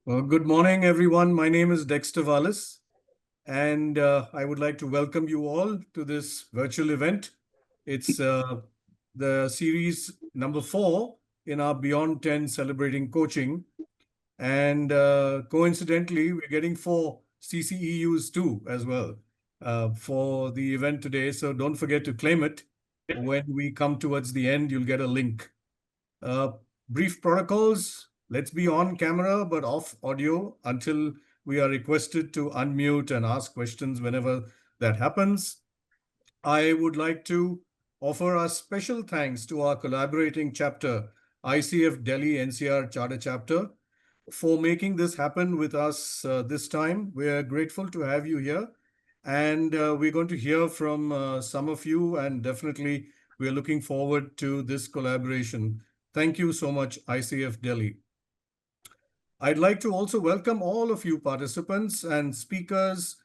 Good morning, everyone. My name is Dexter Wallace, and I would like to welcome you all to this virtual event. It's the series number 4 in our Beyond 10 Celebrating Coaching. And coincidentally, we're getting 4 CCEUs too as well for the event today. So don't forget to claim it. When we come towards the end, you'll get a link. Brief protocols. Let's be on camera but off audio until we are requested to unmute and ask questions whenever that happens. I would like to offer our special thanks to our collaborating chapter, ICF Delhi-NCR Charter Chapter, for making this happen with us this time. We're grateful to have you here, and we're going to hear from some of you, and definitely we're looking forward to this collaboration. Thank you so much, ICF Delhi. I'd like to also welcome all of you participants and speakers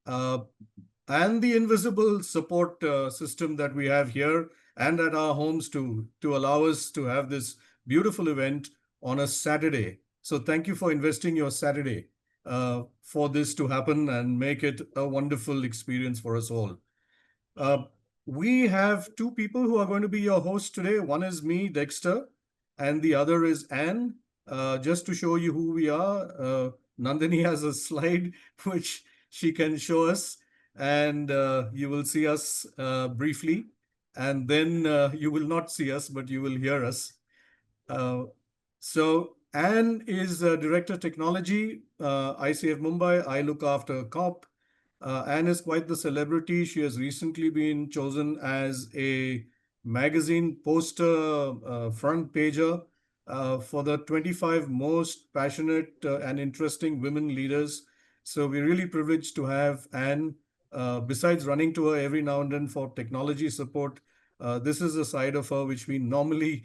and the invisible support system that we have here and at our homes to allow us to have this beautiful event on a Saturday. So thank you for investing your Saturday for this to happen and make it a wonderful experience for us all. We have 2 people who are going to be your hosts today. One is me, Dexter, and the other is Anne. Just to show you who we are, Nandini has a slide which she can show us, and you will see us briefly, and then you will not see us, but you will hear us. So Anne is Director Technology, ICF Mumbai. I look after COP. Anne is quite the celebrity. She has recently been chosen as a magazine poster front pager for the 25 most passionate and interesting women leaders. So we're really privileged to have Anne. Besides running to her every now and then for technology support, this is a side of her which we normally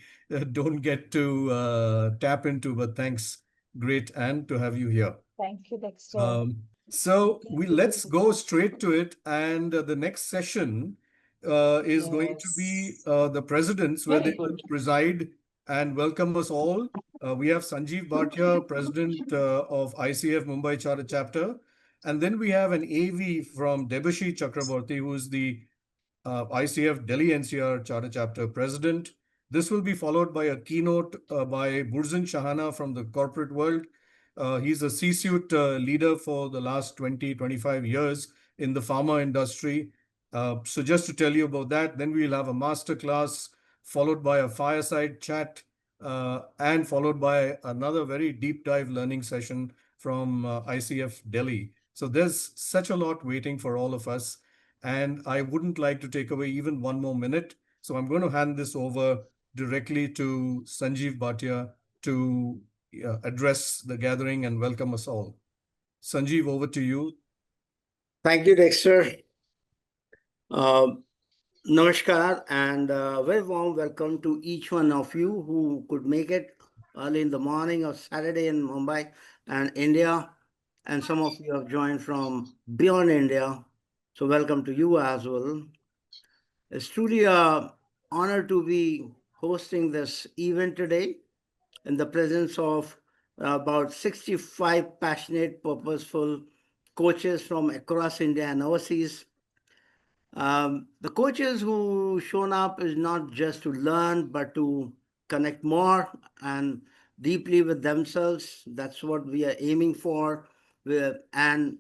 don't get to tap into, but thanks. Great, Anne, to have you here. Thank you, Dexter. So let's go straight to it. And the next session is going to be the presidents, where they will preside and welcome us all. We have Sanjeev Bhatia, president of ICF Mumbai Charter Chapter. And then we have an AV from Debeshi Chakraborty, who is the ICF Delhi-NCR Charter Chapter president. This will be followed by a keynote by Burzin Shahana from the corporate world. He's a C-suite leader for the last 20-25 years in the pharma industry. So just to tell you about that, then we'll have a masterclass followed by a fireside chat and followed by another very deep dive learning session from ICF Delhi. So there's such a lot waiting for all of us, and I wouldn't like to take away even one more minute. So I'm going to hand this over directly to Sanjeev Bhatia to address the gathering and welcome us all. Sanjeev, over to you. Thank you, Dexter. Namaskar and very warm welcome to each one of you who could make it early in the morning of Saturday in Mumbai and India. And some of you have joined from beyond India. So welcome to you as well. It's truly an honor to be hosting this event today in the presence of about 65 passionate, purposeful coaches from across India and overseas. The coaches who shown up is not just to learn, but to connect more and deeply with themselves. That's what we are aiming for. And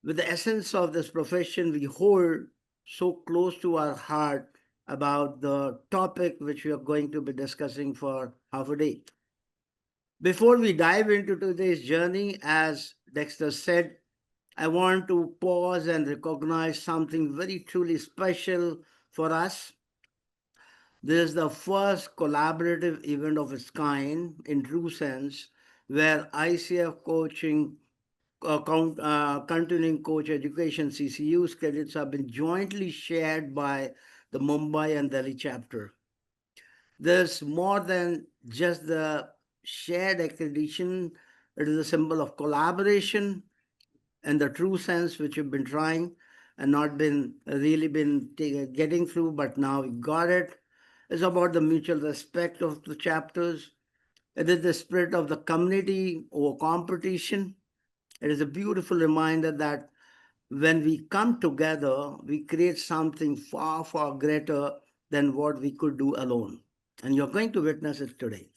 with the essence of this profession, we hold so close to our heart about the topic which we are going to be discussing for half a day. Before we dive into today's journey, as Dexter said, I want to pause and recognize something very truly special for us. This is the first collaborative event of its kind, in true sense, where ICF coaching, continuing coach education CCU's credits have been jointly shared by the Mumbai and Delhi chapter. There's more than just the shared accreditation. It is a symbol of collaboration in the true sense, which we've been trying and not been getting through, but now we got it. It's about the mutual respect of the chapters, It is the spirit of the community over competition. It is a beautiful reminder that when we come together, we create something far, far greater than what we could do alone. And you're going to witness it today.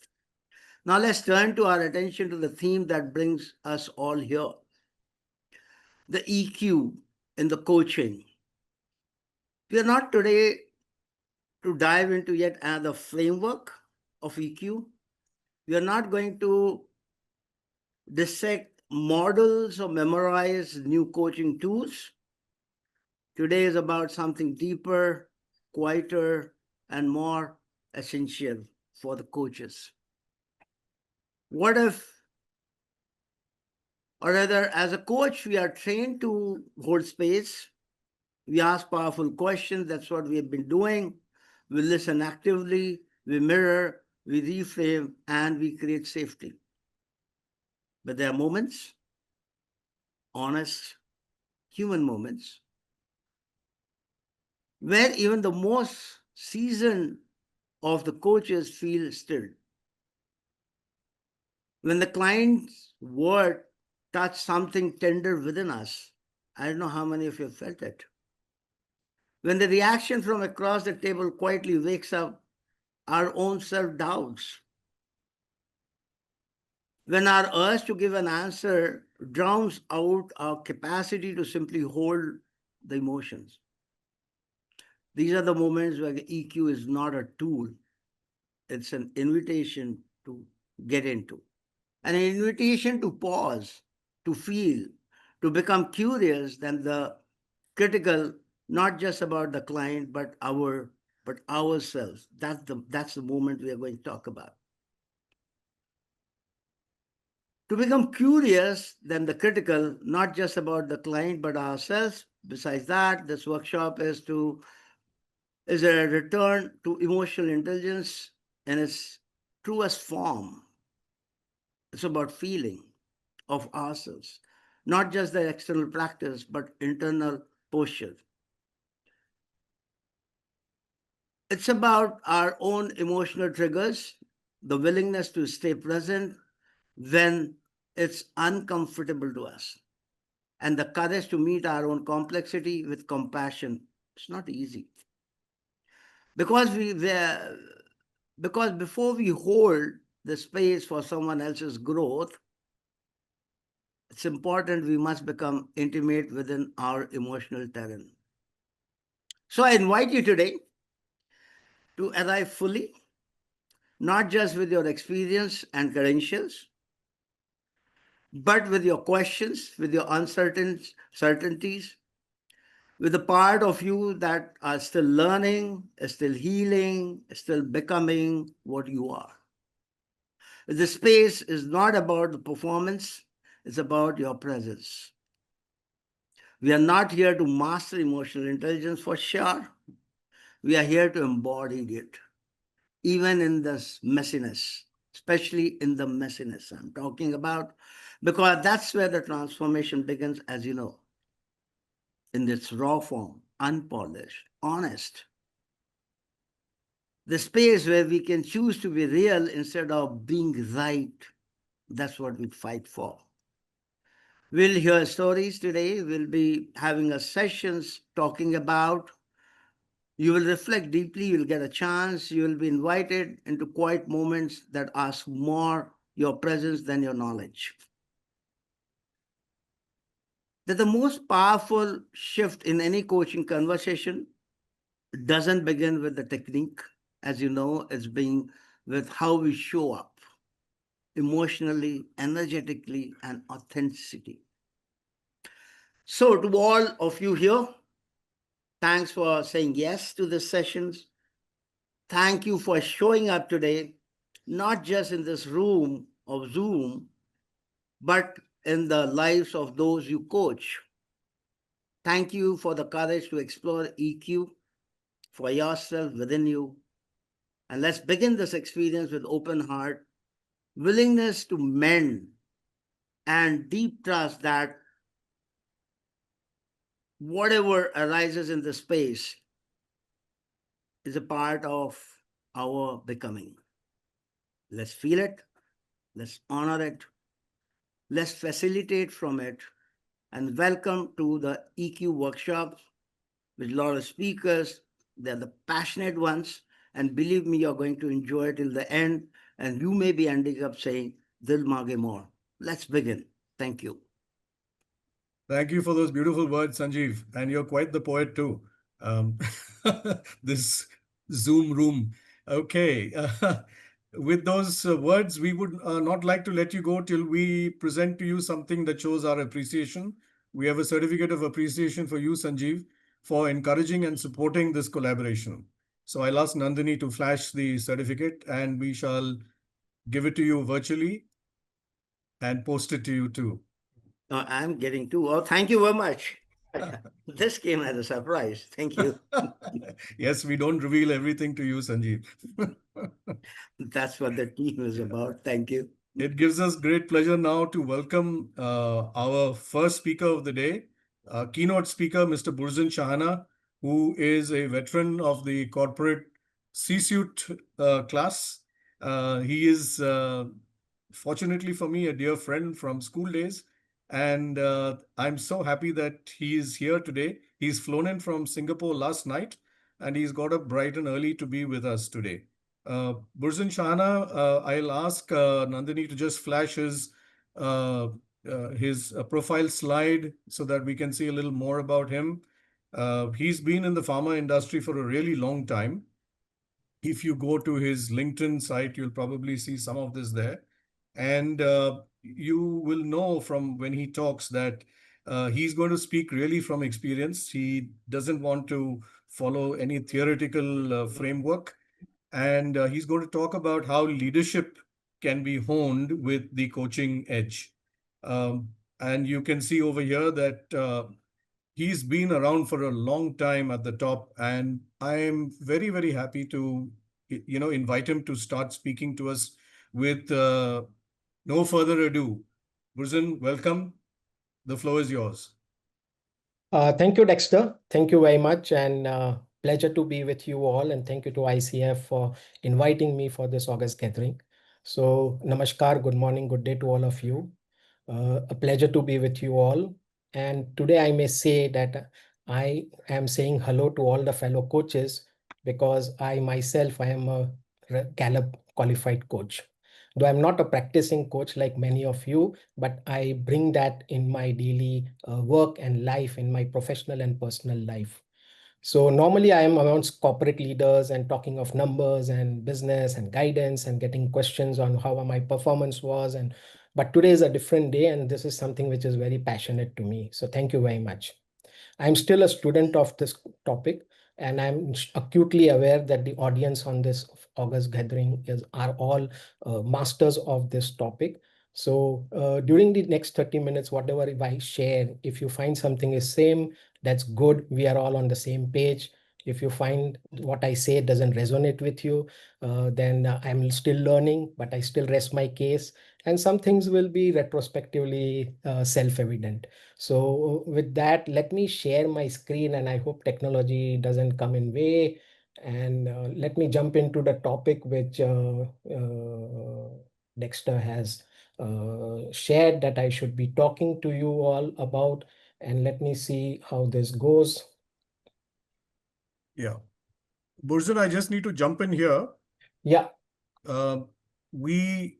Now let's turn to our attention to the theme that brings us all here. The EQ in the coaching. We are not today to dive into yet another framework of EQ. We are not going to dissect models or memorize new coaching tools. Today is about something deeper, quieter, and more essential for the coaches. What if, or rather, as a coach, we are trained to hold space. We ask powerful questions. That's what we have been doing. We listen actively, we mirror, we reframe, and we create safety. But there are moments, honest, human moments, where even the most seasoned of the coaches feel stirred. When the client's word touched something tender within us, I don't know how many of you have felt it. When the reaction from across the table quietly wakes up our own self-doubts. When our urge to give an answer drowns out our capacity to simply hold the emotions. These are the moments where the EQ is not a tool. It's an invitation to get into. An invitation to pause, to feel, to become curious than the critical, not just about the client, but ourselves. That's the moment we are going to talk about. To become curious than the critical, not just about the client, but ourselves. Besides that, this workshop is a return to emotional intelligence in its truest form. It's about feeling of ourselves, not just the external practice, but internal posture. It's about our own emotional triggers, the willingness to stay present when it's uncomfortable to us, and the courage to meet our own complexity with compassion. It's not easy. Because before we hold the space for someone else's growth, it's important we must become intimate within our emotional terrain. So I invite you today to arrive fully, not just with your experience and credentials, but with your questions, with your certainties, with the part of you that are still learning, still healing, still becoming what you are. The space is not about the performance, it's about your presence. We are not here to master emotional intelligence for sure. We are here to embody it, even in this messiness, especially in the messiness I'm talking about, because that's where the transformation begins, as you know, in its raw form, unpolished, honest. The space where we can choose to be real instead of being right. That's what we fight for. We'll hear stories today. We'll be having a sessions talking about. You will reflect deeply. You'll get a chance. You will be invited into quiet moments that ask more your presence than your knowledge. That the most powerful shift in any coaching conversation doesn't begin with the technique. As you know, it's being with how we show up emotionally, energetically, and authenticity. So to all of you here, thanks for saying yes to the sessions. Thank you for showing up today, not just in this room of Zoom, but in the lives of those you coach. Thank you for the courage to explore EQ for yourself within you. And let's begin this experience with open heart, willingness to mend, and deep trust that whatever arises in the space is a part of our becoming. Let's feel it, Let's honor it. Let's facilitate from it. And welcome to the EQ workshops with a lot of speakers. They're the passionate ones. And believe me, you're going to enjoy it till the end. And you may be ending up saying, Dil maage more. Let's begin. Thank you. Thank you for those beautiful words, Sanjeev. And you're quite the poet too. Um, this Zoom room. Okay. With those words, we would not like to let you go till we present to you something that shows our appreciation. We have a certificate of appreciation for you, Sanjeev, for encouraging and supporting this collaboration. So I'll ask Nandini to flash the certificate and we shall give it to you virtually and post it to you too. I'm getting to. Oh, thank you very much. This came as a surprise. Thank you. Yes, we don't reveal everything to you, Sanjeev. That's what the team is about. Thank you. It gives us great pleasure now to welcome our first speaker of the day, keynote speaker, Mr. Burzin Shahana, who is a veteran of the corporate C-suite class. He is, fortunately for me, a dear friend from school days. And I'm so happy that he is here today. He's flown in from Singapore last night, and he's got up bright and early to be with us today. Burzin Shahana, I'll ask Nandini to just flash his profile slide so that we can see a little more about him. He's been in the pharma industry for a really long time. If you go to his LinkedIn site, you'll probably see some of this there. And you will know from when he talks that he's going to speak really from experience. He doesn't want to follow any theoretical framework. And he's going to talk about how leadership can be honed with the coaching edge. And you can see over here that he's been around for a long time at the top, and I'm very, very happy to, invite him to start speaking to us with no further ado. Burzin, welcome. The floor is yours. Thank you, Dexter. Thank you very much, and pleasure to be with you all. And thank you to ICF for inviting me for this August gathering. So, namaskar, good morning, good day to all of you. A pleasure to be with you all. And today I may say that I am saying hello to all the fellow coaches because I myself, I am a Gallup qualified coach. Though I'm not a practicing coach like many of you, but I bring that in my daily work and life, in my professional and personal life. So normally I am amongst corporate leaders and talking of numbers and business and guidance and getting questions on how my performance was. But today is a different day, and this is something which is very passionate to me. So thank you very much. I'm still a student of this topic, and I'm acutely aware that the audience on this August gathering are all masters of this topic. So during the next 30 minutes, whatever if I share, if you find something is same, that's good. We are all on the same page. If you find what I say doesn't resonate with you, then I'm still learning, but I still rest my case. And some things will be retrospectively self-evident. So with that, let me share my screen, and I hope technology doesn't come in way. And let me jump into the topic which Dexter has shared that I should be talking to you all about. And let me see how this goes. Yeah. Burzin, I just need to jump in here. Yeah. We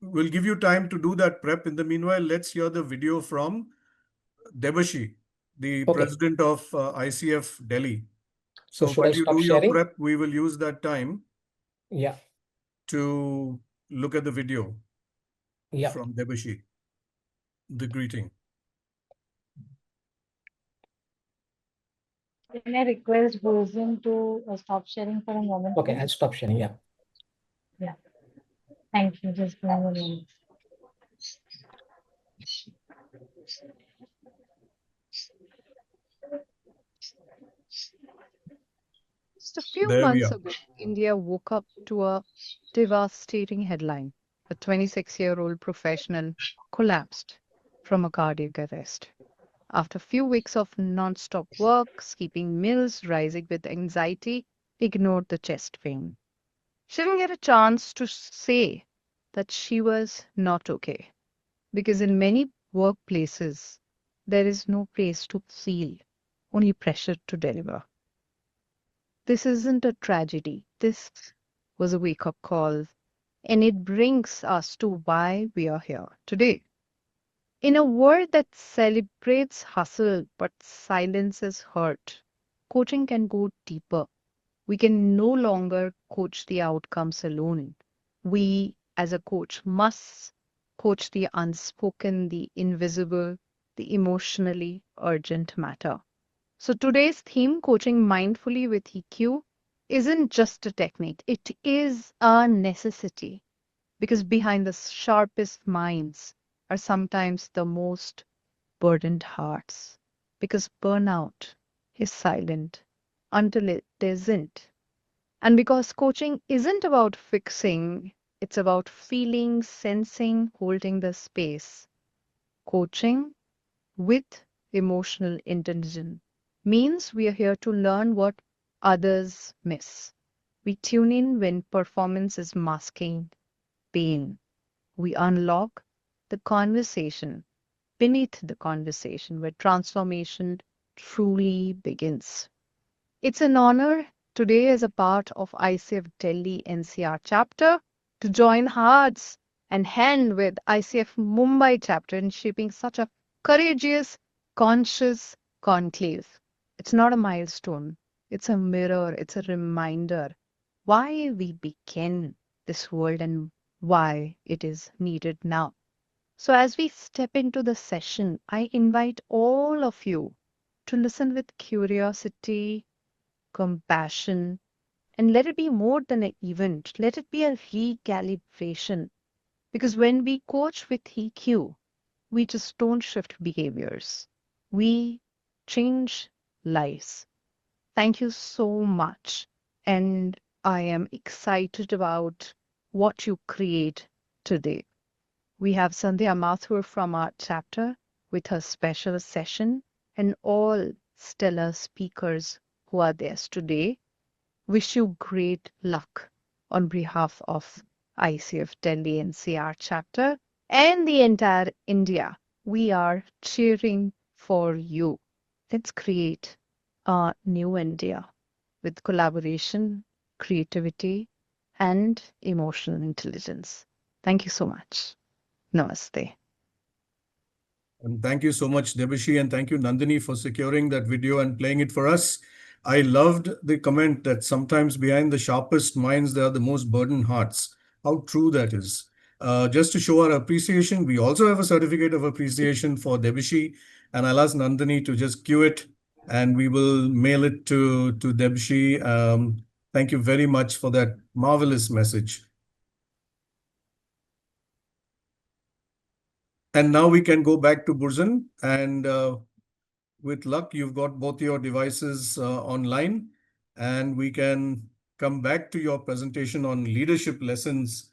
will give you time to do that prep. In the meanwhile, let's hear the video from Debeshi, the president of ICF Delhi. So So should while I you stop do your sharing? prep, we will use that time Yeah. to look at the video Yeah. from Debeshi, the greeting. Can I request Burzin to stop sharing for a moment? Okay, please? I'll stop sharing. Yeah. Yeah. Thank you. Just one moment. Just a few There we months are. ago, India woke up to a devastating headline. A 26-year-old professional collapsed from a cardiac arrest. After a few weeks of non-stop work, skipping meals, rising with anxiety, ignored the chest pain. She didn't get a chance to say that she was not okay. Because in many workplaces, there is no place to feel, only pressure to deliver. This isn't a tragedy. This was a wake up call. And it brings us to why we are here today. In a world that celebrates hustle but silences hurt, coaching can go deeper. We can no longer coach the outcomes alone. We, as a coach, must coach the unspoken, the invisible, the emotionally urgent matter. So today's theme, coaching mindfully with EQ, isn't just a technique, it is a necessity because behind the sharpest minds are sometimes the most burdened hearts. Because burnout is silent until it isn't. And because coaching isn't about fixing, it's about feeling, sensing, holding the space. Coaching with emotional intelligence means we are here to learn what others miss. We tune in when performance is masking pain. We unlock the conversation beneath the conversation where transformation truly begins. It's an honor today as a part of ICF Delhi-NCR Chapter to join hearts and hand with ICF Mumbai Chapter in shaping such a courageous, conscious conclave. It's not a milestone, it's a mirror, it's a reminder why we began this world and why it is needed now. So, as we step into the session, I invite all of you to listen with curiosity, compassion, and let it be more than an event. Let it be a recalibration. Because when we coach with EQ, we just don't shift behaviors, we change lives. Thank you so much. And I am excited about what you create today. We have Sandhya Mathur from our chapter with her special session and all stellar speakers who are there today. Wish you great luck on behalf of ICF Delhi-NCR Chapter and the entire India. We are cheering for you. Let's create a new India with collaboration, creativity, and emotional intelligence. Thank you so much. Namaste. And thank you so much, Debeshi, and thank you, Nandini, for securing that video and playing it for us. I loved the comment that sometimes behind the sharpest minds, there are the most burdened hearts. How true that is. Just to show our appreciation, we also have a certificate of appreciation for Debeshi, and I'll ask Nandini to just cue it, and we will mail it to Debeshi. Thank you very much for that marvelous message. And now we can go back to Burzin, and with luck, you've got both your devices online, and we can come back to your presentation on leadership lessons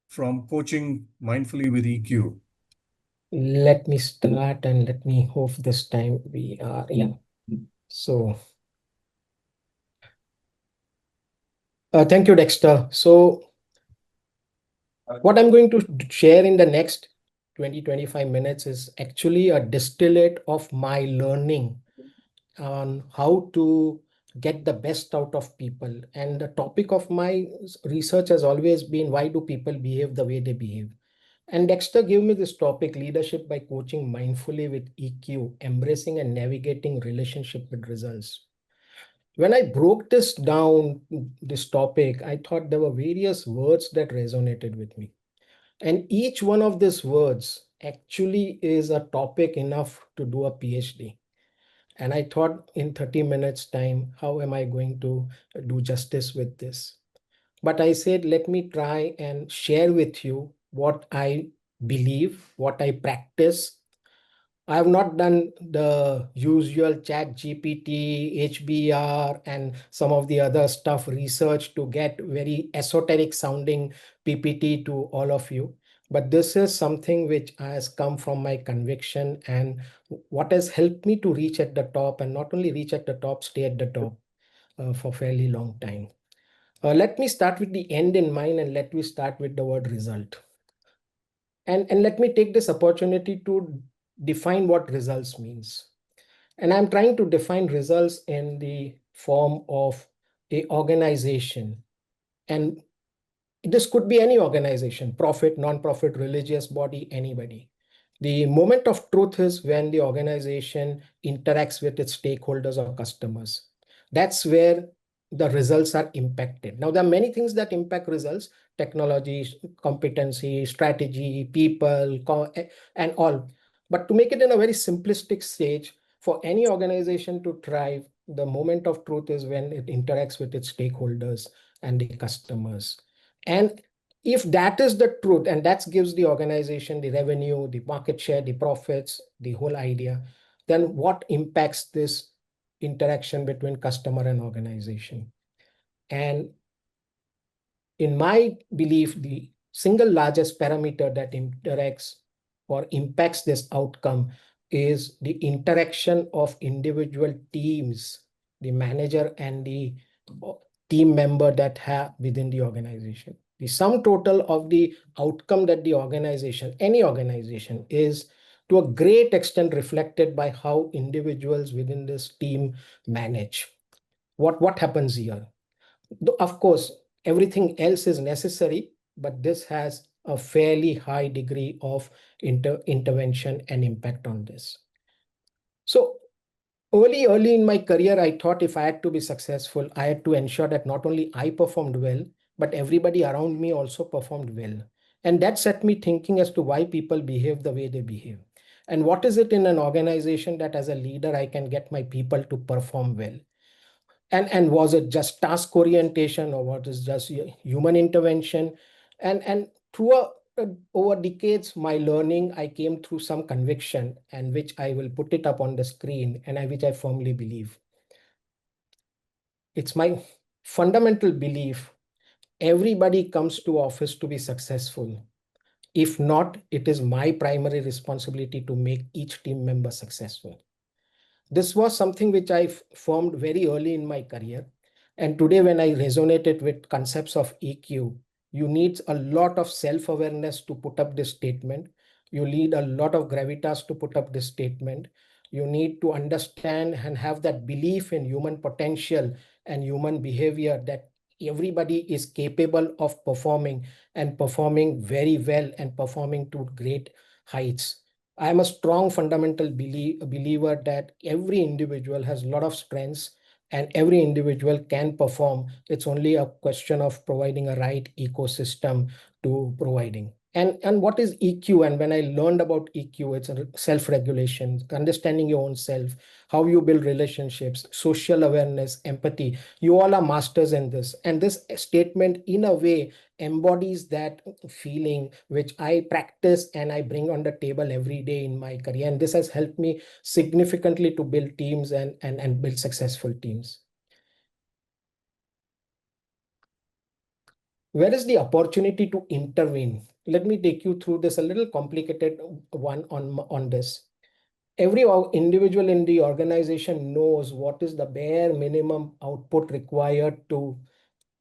from coaching mindfully with EQ. Let me start and let me hope this time we are, yeah. So, thank you, Dexter. So, what I'm going to share in the next 20-25 minutes is actually a distillate of my learning on how to get the best out of people. And the topic of my research has always been, why do people behave the way they behave? And Dexter gave me this topic, leadership by coaching mindfully with EQ, embracing and navigating relationship with results. When I broke this down, this topic, I thought there were various words that resonated with me. And each one of these words actually is a topic enough to do a PhD. And I thought in 30 minutes time, how am I going to do justice with this? But I said, let me try and share with you what I believe, what I practice. I have not done the usual chat GPT, HBR, and some of the other stuff research to get very esoteric sounding PPT to all of you. But this is something which has come from my conviction and what has helped me to reach at the top, and not only reach at the top, stay at the top for fairly long time. Let me start with the end in mind, and let me start with the word result. And let me take this opportunity to define what results means. And I'm trying to define results in the form of a organization. And this could be any organization, profit, non-profit, religious body, anybody. The moment of truth is when the organization interacts with its stakeholders or customers. That's where the results are impacted. Now, there are many things that impact results: technology, competency, strategy, people, and all. But to make it in a very simplistic stage, for any organization to thrive, the moment of truth is when it interacts with its stakeholders and the customers. And if that is the truth, and that gives the organization the revenue, the market share, the profits, the whole idea, then what impacts this interaction between customer and organization? And in my belief, the single largest parameter that interacts or impacts this outcome is the interaction of individual teams, the manager and the team member that have within the organization. The sum total of the outcome that the organization, any organization, is to a great extent reflected by how individuals within this team manage. What happens here? Of course, everything else is necessary, but this has a fairly high degree of intervention and impact on this. So early in my career, I thought if I had to be successful, I had to ensure that not only I performed well, but everybody around me also performed well. And that set me thinking as to why people behave the way they behave. And what is it in an organization that as a leader, I can get my people to perform well? And was it just task orientation, or what is just human intervention? And through over decades, my learning, I came through some conviction, and which I will put it up on the screen, and which I firmly believe. It's my fundamental belief: everybody comes to office to be successful. If not, it is my primary responsibility to make each team member successful. This was something which I formed very early in my career. And today, when I resonated with concepts of EQ, you need a lot of self-awareness to put up this statement. You need a lot of gravitas to put up this statement. You need to understand and have that belief in human potential and human behavior, that everybody is capable of performing, and performing very well, and performing to great heights. I am a strong fundamental believer that every individual has a lot of strengths, and every individual can perform. It's only a question of providing a right ecosystem to providing. And what is EQ? And when I learned about EQ, it's a self-regulation, understanding your own self, how you build relationships, social awareness, empathy. You all are masters in this. And this statement, in a way, embodies that feeling which I practice and I bring on the table every day in my career. And this has helped me significantly to build teams and build successful teams. Where is the opportunity to intervene? Let me take you through this, a little complicated one on this. Every individual in the organization knows what is the bare minimum output required to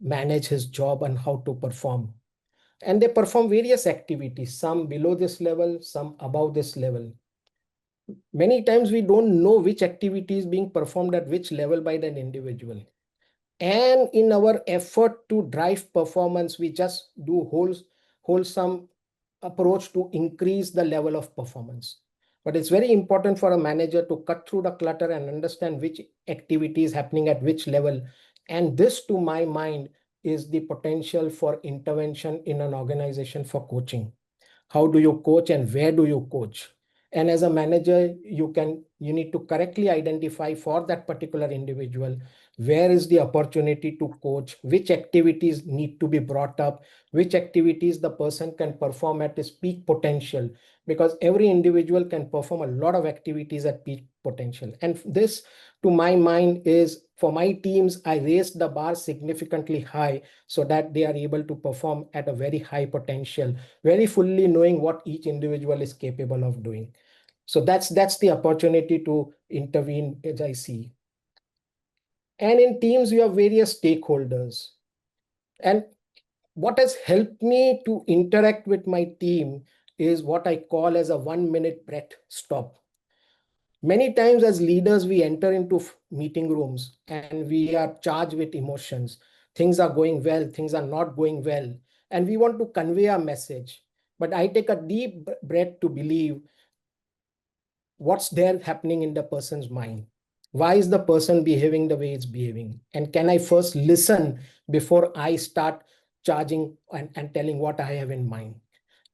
manage his job and how to perform. And they perform various activities, some below this level, some above this level. Many times we don't know which activity is being performed at which level by that individual. And in our effort to drive performance, we just do wholesome approach to increase the level of performance. But it's very important for a manager to cut through the clutter and understand which activity is happening at which level. And this, to my mind, is the potential for intervention in an organization for coaching. How do you coach, and where do you coach? And as a manager, you need to correctly identify for that particular individual, where is the opportunity to coach, which activities need to be brought up, which activities the person can perform at his peak potential, because every individual can perform a lot of activities at peak potential. And this, to my mind, is for my teams, I raised the bar significantly high so that they are able to perform at a very high potential, very fully knowing what each individual is capable of doing. So that's the opportunity to intervene, as I see. And in teams, you have various stakeholders. And what has helped me to interact with my team is what I call as a 1-minute breath stop. Many times as leaders, we enter into meeting rooms and we are charged with emotions. Things are going well, things are not going well, and we want to convey a message. But I take a deep breath to believe what's there happening in the person's mind. Why is the person behaving the way it's behaving? And can I first listen before I start charging and telling what I have in mind?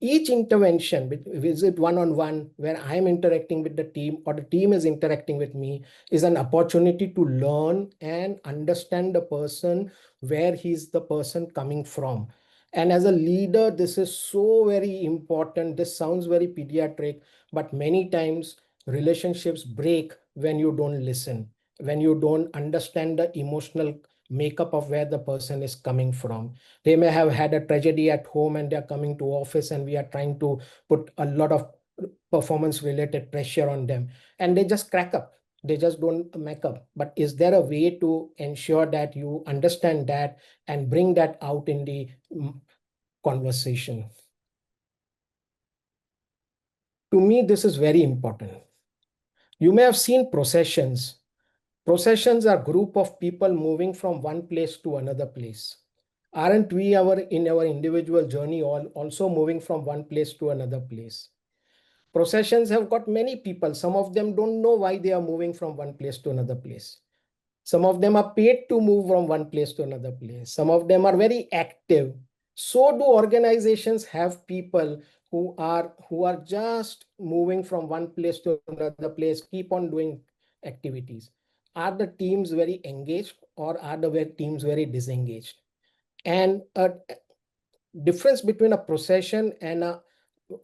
Each intervention, is it one-on-one, where I'm interacting with the team or the team is interacting with me, is an opportunity to learn and understand the person, where he's the person coming from. And as a leader, this is so very important. This sounds very pediatric, but many times relationships break when you don't listen, when you don't understand the emotional makeup of where the person is coming from. They may have had a tragedy at home and they're coming to office, and we are trying to put a lot of performance related pressure on them, and they just crack up. They just don't make up. But is there a way to ensure that you understand that and bring that out in the conversation? To me, this is very important. You may have seen processions. Processions are a group of people moving from one place to another place. Aren't we in our individual journey also moving from one place to another place? Processions have got many people. Some of them don't know why they are moving from one place to another place. Some of them are paid to move from one place to another place. Some of them are very active. So do organizations have people who are just moving from one place to another place, keep on doing activities. Are the teams very engaged, or are the teams very disengaged? And a difference between a procession and a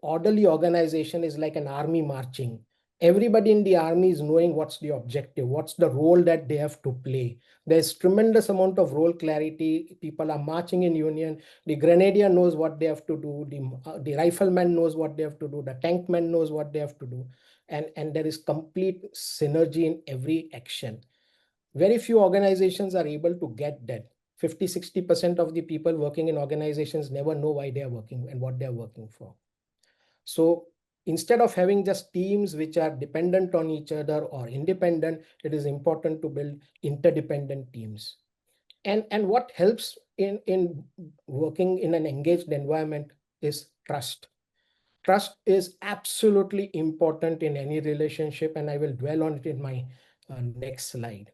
orderly organization is like an army marching. Everybody in the army is knowing what's the objective, what's the role that they have to play. There's tremendous amount of role clarity. People are marching in union. The grenadier knows what they have to do. The rifleman knows what they have to do. The tankman knows what they have to do. And there is complete synergy in every action. Very few organizations are able to get that. 50-60% of the people working in organizations never know why they are working and what they are working for. So instead of having just teams which are dependent on each other or independent, it is important to build interdependent teams. And what helps in working in an engaged environment is trust. Trust is absolutely important in any relationship, and I will dwell on it in my next slide.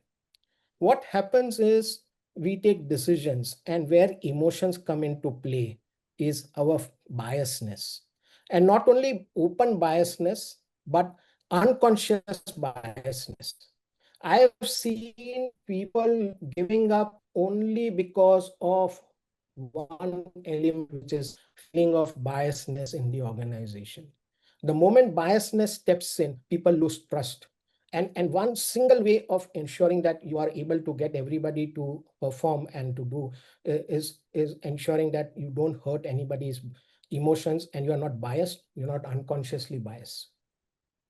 What happens is we take decisions, and where emotions come into play is our biasness. And not only open biasness, but unconscious biasness. I have seen people giving up only because of one element, which is feeling of biasness in the organization. The moment biasness steps in, people lose trust. And one single way of ensuring that you are able to get everybody to perform and to do is ensuring that you don't hurt anybody's emotions, and you are not biased, you're not unconsciously biased.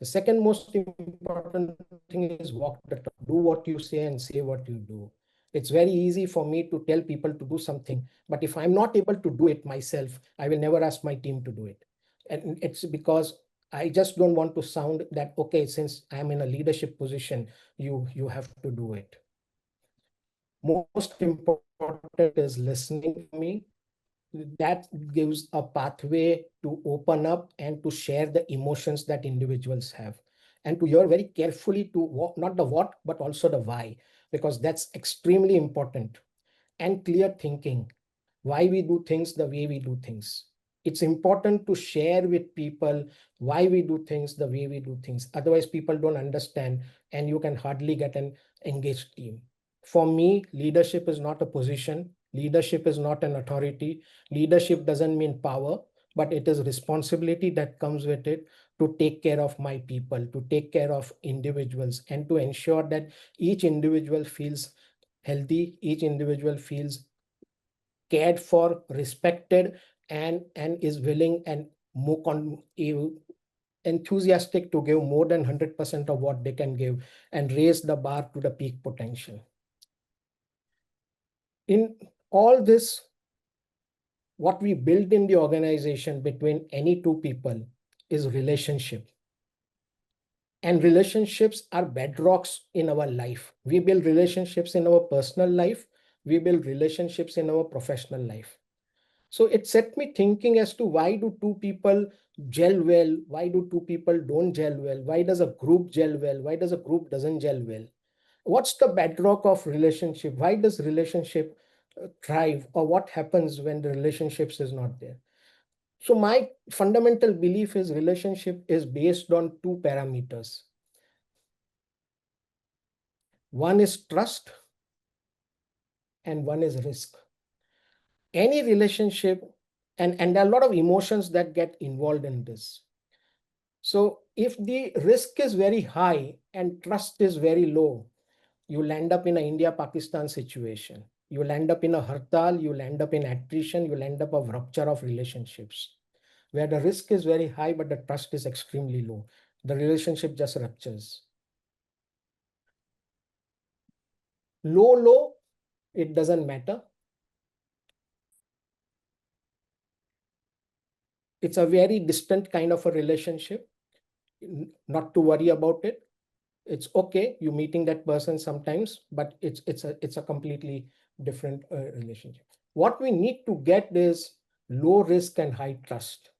The second most important thing is walk the talk. Do what you say and say what you do. It's very easy for me to tell people to do something, but if I'm not able to do it myself, I will never ask my team to do it. And it's because I just don't want to sound that, okay, since I'm in a leadership position, you have to do it. Most important is listening to me. That gives a pathway to open up and to share the emotions that individuals have, and to hear very carefully to not the what, but also the why, because that's extremely important. And clear thinking, why we do things the way we do things. It's important to share with people why we do things the way we do things. Otherwise, people don't understand, and you can hardly get an engaged team. For me, leadership is not a position. Leadership is not an authority. Leadership doesn't mean power, but it is responsibility that comes with it, to take care of my people, to take care of individuals, and to ensure that each individual feels healthy, each individual feels cared for, respected, and is willing and more enthusiastic to give more than 100% of what they can give, and raise the bar to the peak potential. In all this, what we build in the organization between any two people is relationship. And relationships are bedrocks in our life. We build relationships in our personal life. We build relationships in our professional life. So it set me thinking as to why do two people gel well? Why do two people don't gel well? Why does a group gel well? Why does a group doesn't gel well? What's the bedrock of relationship? Why does relationship thrive, or what happens when the relationships is not there? So my fundamental belief is relationship is based on two parameters. One is trust and one is risk. Any relationship, and there are a lot of emotions that get involved in this. So if the risk is very high and trust is very low, you'll end up in an India-Pakistan situation. You'll end up in a hartal, you'll end up in attrition, you'll end up a rupture of relationships, where the risk is very high, but the trust is extremely low. The relationship just ruptures. Low, it doesn't matter. It's a very distant kind of a relationship, not to worry about it. It's okay, you're meeting that person sometimes, but it's a completely different relationship. What we need to get is low risk and high trust.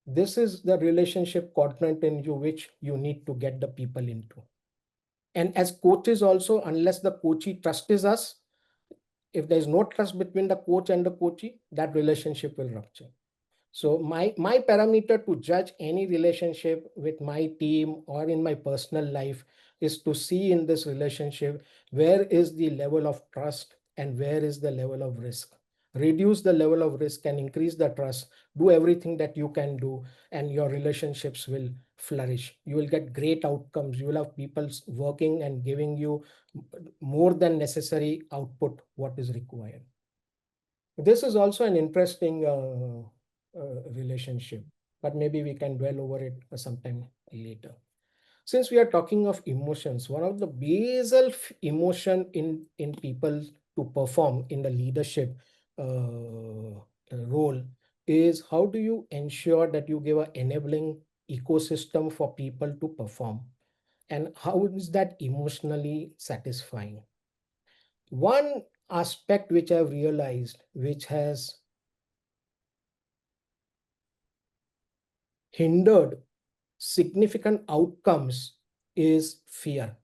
This is the relationship quadrant in you which you need to get the people into. And as coaches also, unless the coachee trusts us, if there's no trust between the coach and the coachee, that relationship will rupture. So my parameter to judge any relationship with my team or in my personal life is to see in this relationship, where is the level of trust and where is the level of risk. Reduce the level of risk and increase the trust. Do everything that you can do, and your relationships will flourish. You will get great outcomes. You will have people working and giving you more than necessary output, what is required. This is also an interesting relationship, but maybe we can dwell over it sometime later. Since we are talking of emotions, one of the basal emotion in people to perform in the leadership role is, how do you ensure that you give an enabling ecosystem for people to perform, and how is that emotionally satisfying? One aspect which I've realized, which has hindered significant outcomes, is fear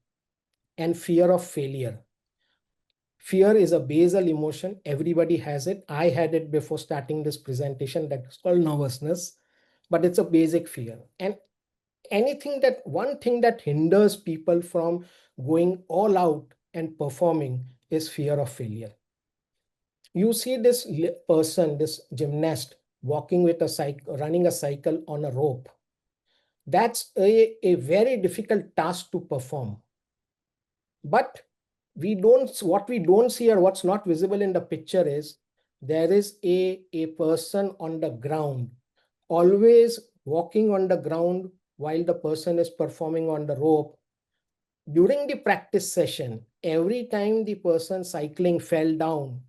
and fear of failure. Fear is a basal emotion. Everybody has it. I had it before starting this presentation. That's called nervousness, but it's a basic fear. And one thing that hinders people from going all out and performing is fear of failure. You see this person, this gymnast, walking with a cycle, running a cycle on a rope. That's a very difficult task to perform. But what we don't see, or what's not visible in the picture, is there is a person on the ground, always walking on the ground while the person is performing on the rope. During the practice session, every time the person cycling fell down,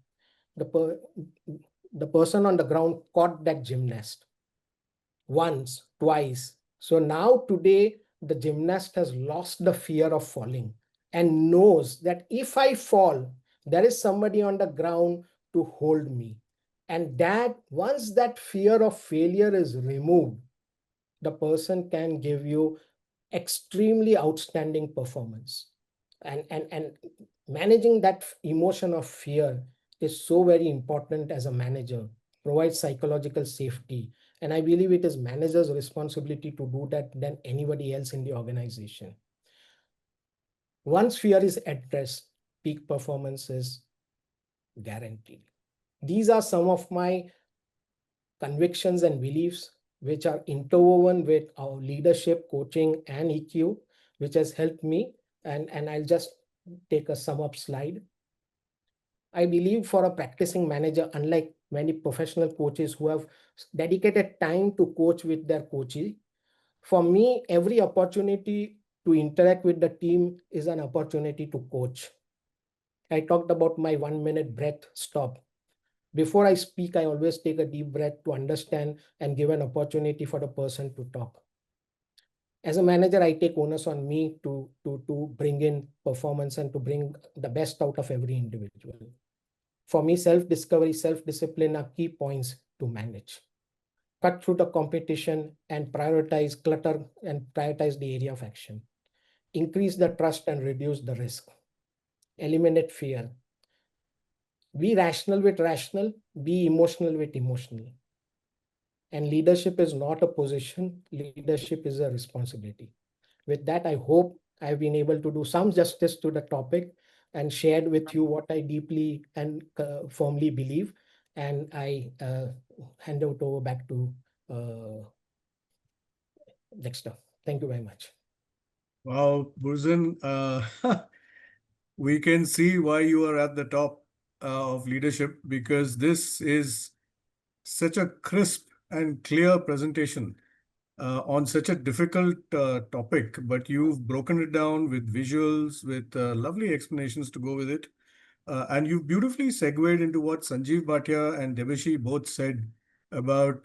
the person on the ground caught that gymnast once, twice. So now today, the gymnast has lost the fear of falling and knows that if I fall, there is somebody on the ground to hold me. And that once that fear of failure is removed, the person can give you extremely outstanding performance. And managing that emotion of fear is so very important as a manager. Provide psychological safety. And I believe it is manager's responsibility to do that than anybody else in the organization. Once fear is addressed, peak performance is guaranteed. These are some of my convictions and beliefs which are interwoven with our leadership, coaching, and EQ, which has helped me. And I'll just take a sum up slide. I believe for a practicing manager, unlike many professional coaches who have dedicated time to coach with their coachee, for me, every opportunity to interact with the team is an opportunity to coach. I talked about my 1 minute breath stop. Before I speak, I always take a deep breath to understand and give an opportunity for the person to talk. As a manager, I take onus on me to bring in performance and to bring the best out of every individual. For me, self-discovery, self-discipline are key points to manage. Cut through the competition and prioritize clutter and prioritize the area of action. Increase the trust and reduce the risk. Eliminate fear. Be rational with rational, be emotional with emotional. And leadership is not a position, leadership is a responsibility. With that, I hope I've been able to do some justice to the topic and shared with you what I deeply and firmly believe. And I hand it over back to Dexter. Thank you very much. Wow, Burzin, we can see why you are at the top of leadership, because this is such a crisp and clear presentation on such a difficult topic, but you've broken it down with visuals, with lovely explanations to go with it. And you've beautifully segued into what Sanjeev Bhatia and Debeshi both said about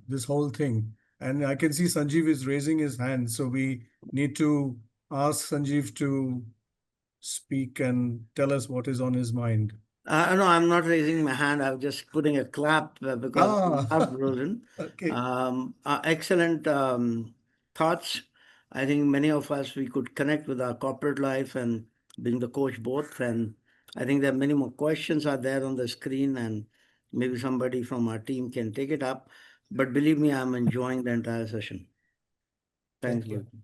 this whole thing. And I can see Sanjeev is raising his hand, so we need to ask Sanjeev to speak and tell us what is on his mind. No, I'm not raising my hand. I'm just putting a clap because I love Burzin. Okay. Excellent thoughts. I think many of us, we could connect with our corporate life and being the coach both. And I think there are many more questions are there on the screen, and maybe somebody from our team can take it up. But believe me, I'm enjoying the entire session. Thanks, Thank you. Burzin.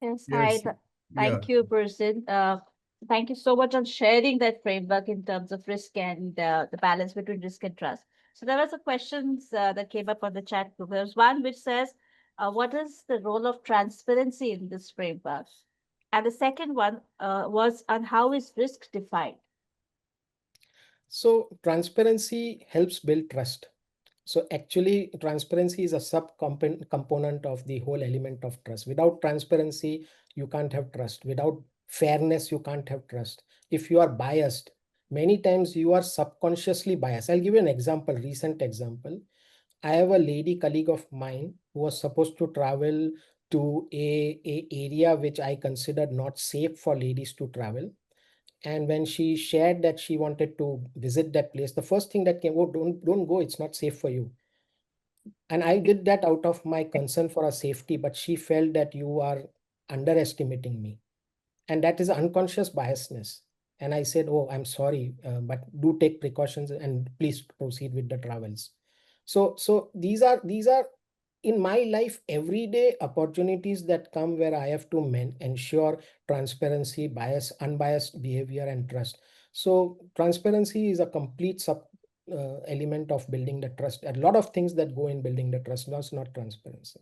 Yes, Yes. Yeah. thank you, Burzin. Thank you so much on sharing that framework in terms of risk and the balance between risk and trust. So there was a questions that came up on the chat group. There was one which says, what is the role of transparency in this framework? And the second one was on how is risk defined? So transparency helps build trust. So actually, transparency is a sub-component of the whole element of trust. Without transparency, you can't have trust. Without fairness, you can't have trust. If you are biased, many times you are subconsciously biased. I'll give you an example, recent example. I have a lady colleague of mine who was supposed to travel to a area which I considered not safe for ladies to travel. And when she shared that she wanted to visit that place, the first thing that came, oh, don't go, it's not safe for you. And I did that out of my concern for her safety, but she felt that you are underestimating me. And that is unconscious biasness. And I said, oh, I'm sorry, but do take precautions and please proceed with the travels. So these are in my life everyday opportunities that come where I have to ensure transparency, bias, unbiased behavior, and trust. So transparency is a complete element of building the trust. A lot of things that go in building the trust, not transparency.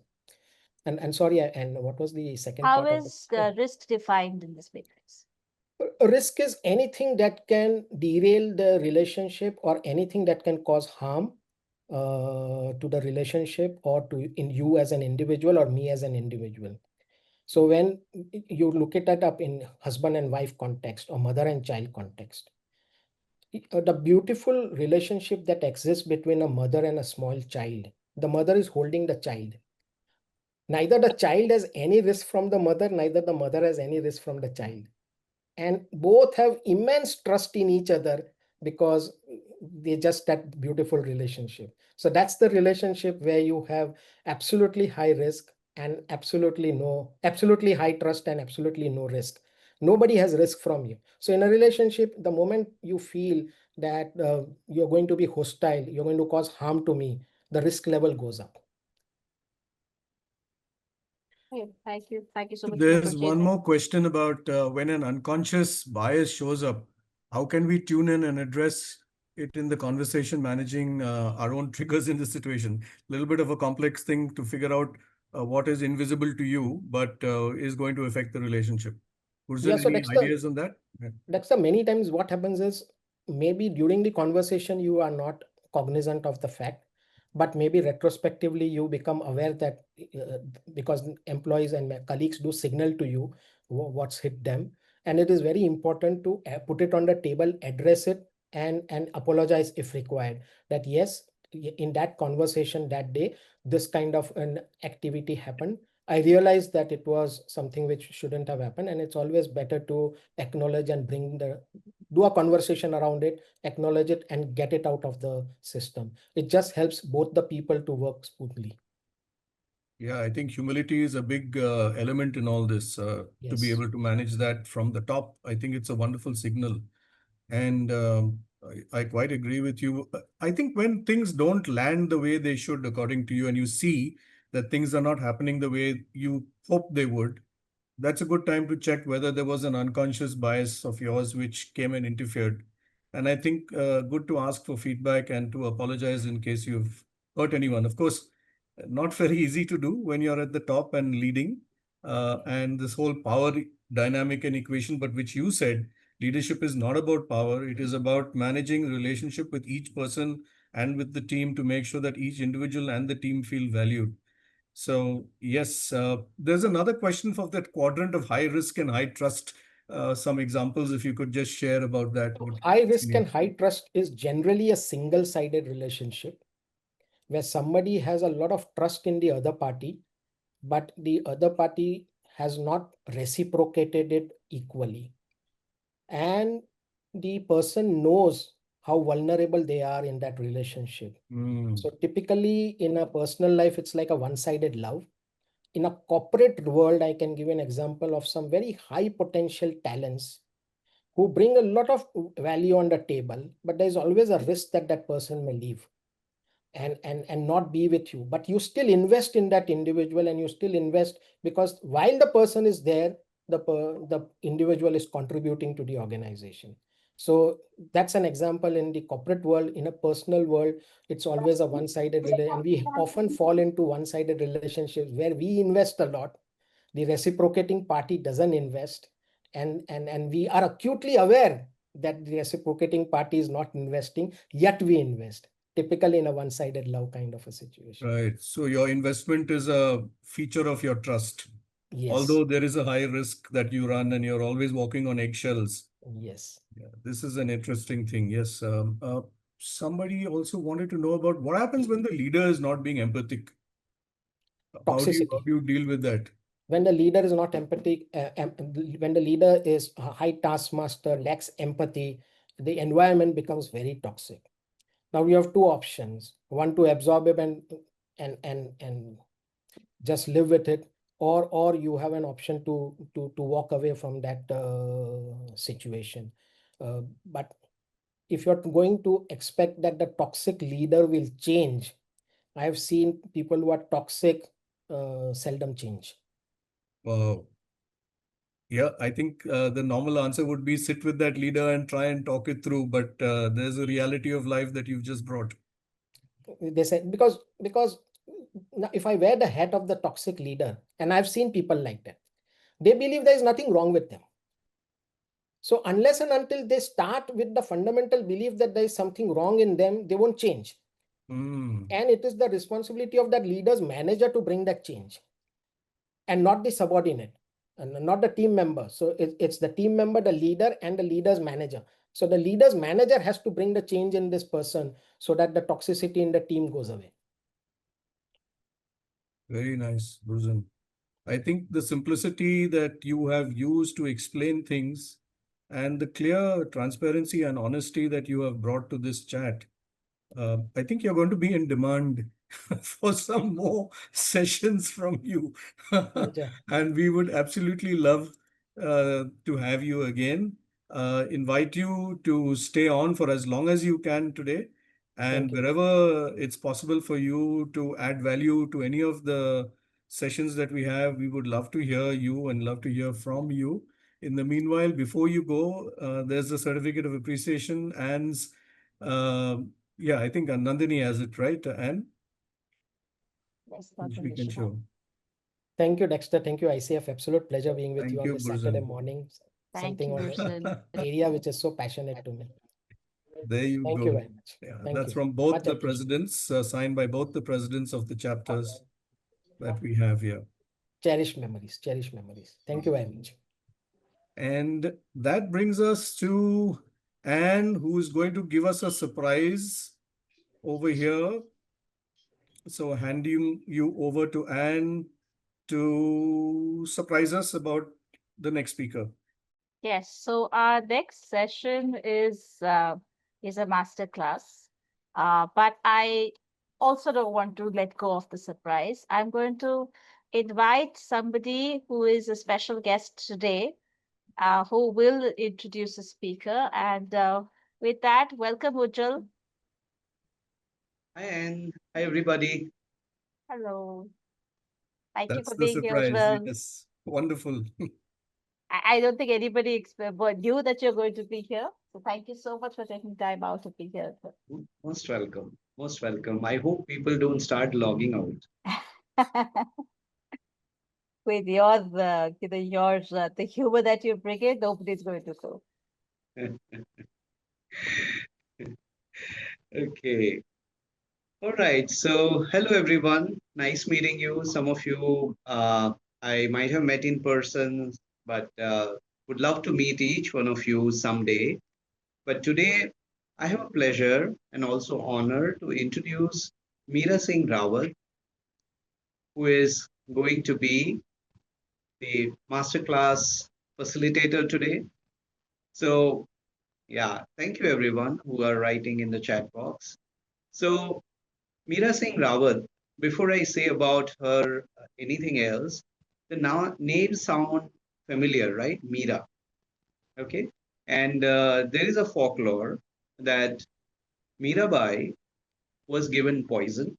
And sorry, and what was the second How part? is the risk defined in this matrix? Risk is anything that can derail the relationship or anything that can cause harm to the relationship or to in you as an individual or me as an individual. So when you look it up in husband and wife context or mother and child context, the beautiful relationship that exists between a mother and a small child, the mother is holding the child. Neither the child has any risk from the mother, neither the mother has any risk from the child. And both have immense trust in each other because they just that beautiful relationship. So that's the relationship where you have absolutely high risk and absolutely high trust and absolutely no risk. Nobody has risk from you. So in a relationship, the moment you feel that you're going to be hostile, you're going to cause harm to me, the risk level goes up. Okay, thank you so much. There's one more question about when an unconscious bias shows up, how can we tune in and address it in the conversation, managing our own triggers in this situation? A little bit of a complex thing to figure out what is invisible to you, but is going to affect the relationship. Yeah, so any ideas on that? Yeah. Dexter, many times what happens is maybe during the conversation you are not cognizant of the fact, but maybe retrospectively you become aware that because employees and colleagues do signal to you what's hit them. And it is very important to put it on the table, address it, and apologize if required. That yes, in that conversation that day, this kind of an activity happened. I realized that it was something which shouldn't have happened, and it's always better to acknowledge and do a conversation around it, acknowledge it, and get it out of the system. It just helps both the people to work smoothly. Yeah, I think humility is a big element in all this. To be Yes. able to manage that from the top, I think it's a wonderful signal. And I quite agree with you. I think when things don't land the way they should, according to you, and you see that things are not happening the way you hope they would, that's a good time to check whether there was an unconscious bias of yours which came and interfered. And I think good to ask for feedback and to apologize in case you've hurt anyone. Of course, not very easy to do when you're at the top and leading. And this whole power dynamic and equation, but which you said, leadership is not about power. It is about managing relationship with each person and with the team to make sure that each individual and the team feel valued. So yes, there's another question for that quadrant of high risk and high trust. Some examples, if you could just share about that. High risk and high trust is generally a single-sided relationship where somebody has a lot of trust in the other party, but the other party has not reciprocated it equally. And the person knows how vulnerable they are in that relationship. So typically in a personal life, it's like a one-sided love. In a corporate world, I can give an example of some very high potential talents who bring a lot of value on the table, but there's always a risk that that person may leave and not be with you. But you still invest in that individual, and you still invest because while the person is there, the individual is contributing to the organization. So that's an example in the corporate world. In a personal world, it's always a one-sided relationship, and we often fall into one-sided relationships where we invest a lot. The reciprocating party doesn't invest, and we are acutely aware that the reciprocating party is not investing, yet we invest, typically in a one-sided love kind of a situation. Right. So your investment is a feature of your trust. Yes. Although there is a high risk that you run and you're always walking on eggshells. Yes. Yeah, this is an interesting thing. Yes. Somebody also wanted to know about what happens when the leader is not being empathic. How do Toxicity. you deal with that? When the leader is not empathic, when the leader is a high taskmaster, lacks empathy, the environment becomes very toxic. Now we have two options: one, to absorb it and just live with it, or you have an option to walk away from that situation. But if you're going to expect that the toxic leader will change, I have seen people who are toxic seldom change. Wow. Yeah, I think the normal answer would be sit with that leader and try and talk it through. But there's a reality of life that you've just brought. They say because now if I wear the hat of the toxic leader, and I've seen people like that, they believe there is nothing wrong with them. So unless and until they start with the fundamental belief that there is something wrong in them, they won't change. And it is the responsibility of that leader's manager to bring that change, and not the subordinate, and not the team member. So it's the team member, the leader, and the leader's manager. So the leader's manager has to bring the change in this person so that the toxicity in the team goes away. Very nice, Burzin. I think the simplicity that you have used to explain things and the clear transparency and honesty that you have brought to this chat, I think you're going to be in demand for some more sessions from you. And we would absolutely love to have you again. Invite you to stay on for as long as you can today. And wherever it's possible for you to add value to any of the sessions that we have, we would love to hear you and love to hear from you. In the meanwhile, before you go, there's a certificate of appreciation. And yeah, I think Nandini has it, right, Anne? Yes, Which we can show. Thank you, Dexter. Thank you, ICF. Absolute pleasure being with you on this Saturday Burzin. morning. Thank Something you, on Burzin. an area which is so passionate to me. There you Thank go. you very much. Yeah, Thank that's you. from both Much the appreciated. presidents, signed by both the presidents of the chapters that we have here. Cherished memories, cherished memories. Thank you very much. And that brings us to Anne, who is going to give us a surprise over here. So handing you over to Anne to surprise us about the next speaker. Yes, so our next session is a masterclass, but I also don't want to let go of the surprise. I'm going to invite somebody who is a special guest today, who will introduce the speaker. And with that, welcome, Ujjal. Hi, Anne. Hi, everybody. Hello. Thank you That's for the being here as surprise. well. Yes, wonderful. I don't think anybody knew that you're going to be here. So thank you so much for taking time out to be here. Most welcome. Most welcome. I hope people don't start logging out. With your, the humor that you bring in, nobody's going to go. Okay. All right. So, hello, everyone. Nice meeting you. Some of you I might have met in person, but would love to meet each one of you someday. But today, I have a pleasure and also honor to introduce Meera Singh Rawat, who is going to be the masterclass facilitator today. So, yeah, thank you everyone who are writing in the chat box. So, Meera Singh Rawat, before I say about her anything else, the names sound familiar, right? Meera. Okay. And there is a folklore that Meerabai was given poison,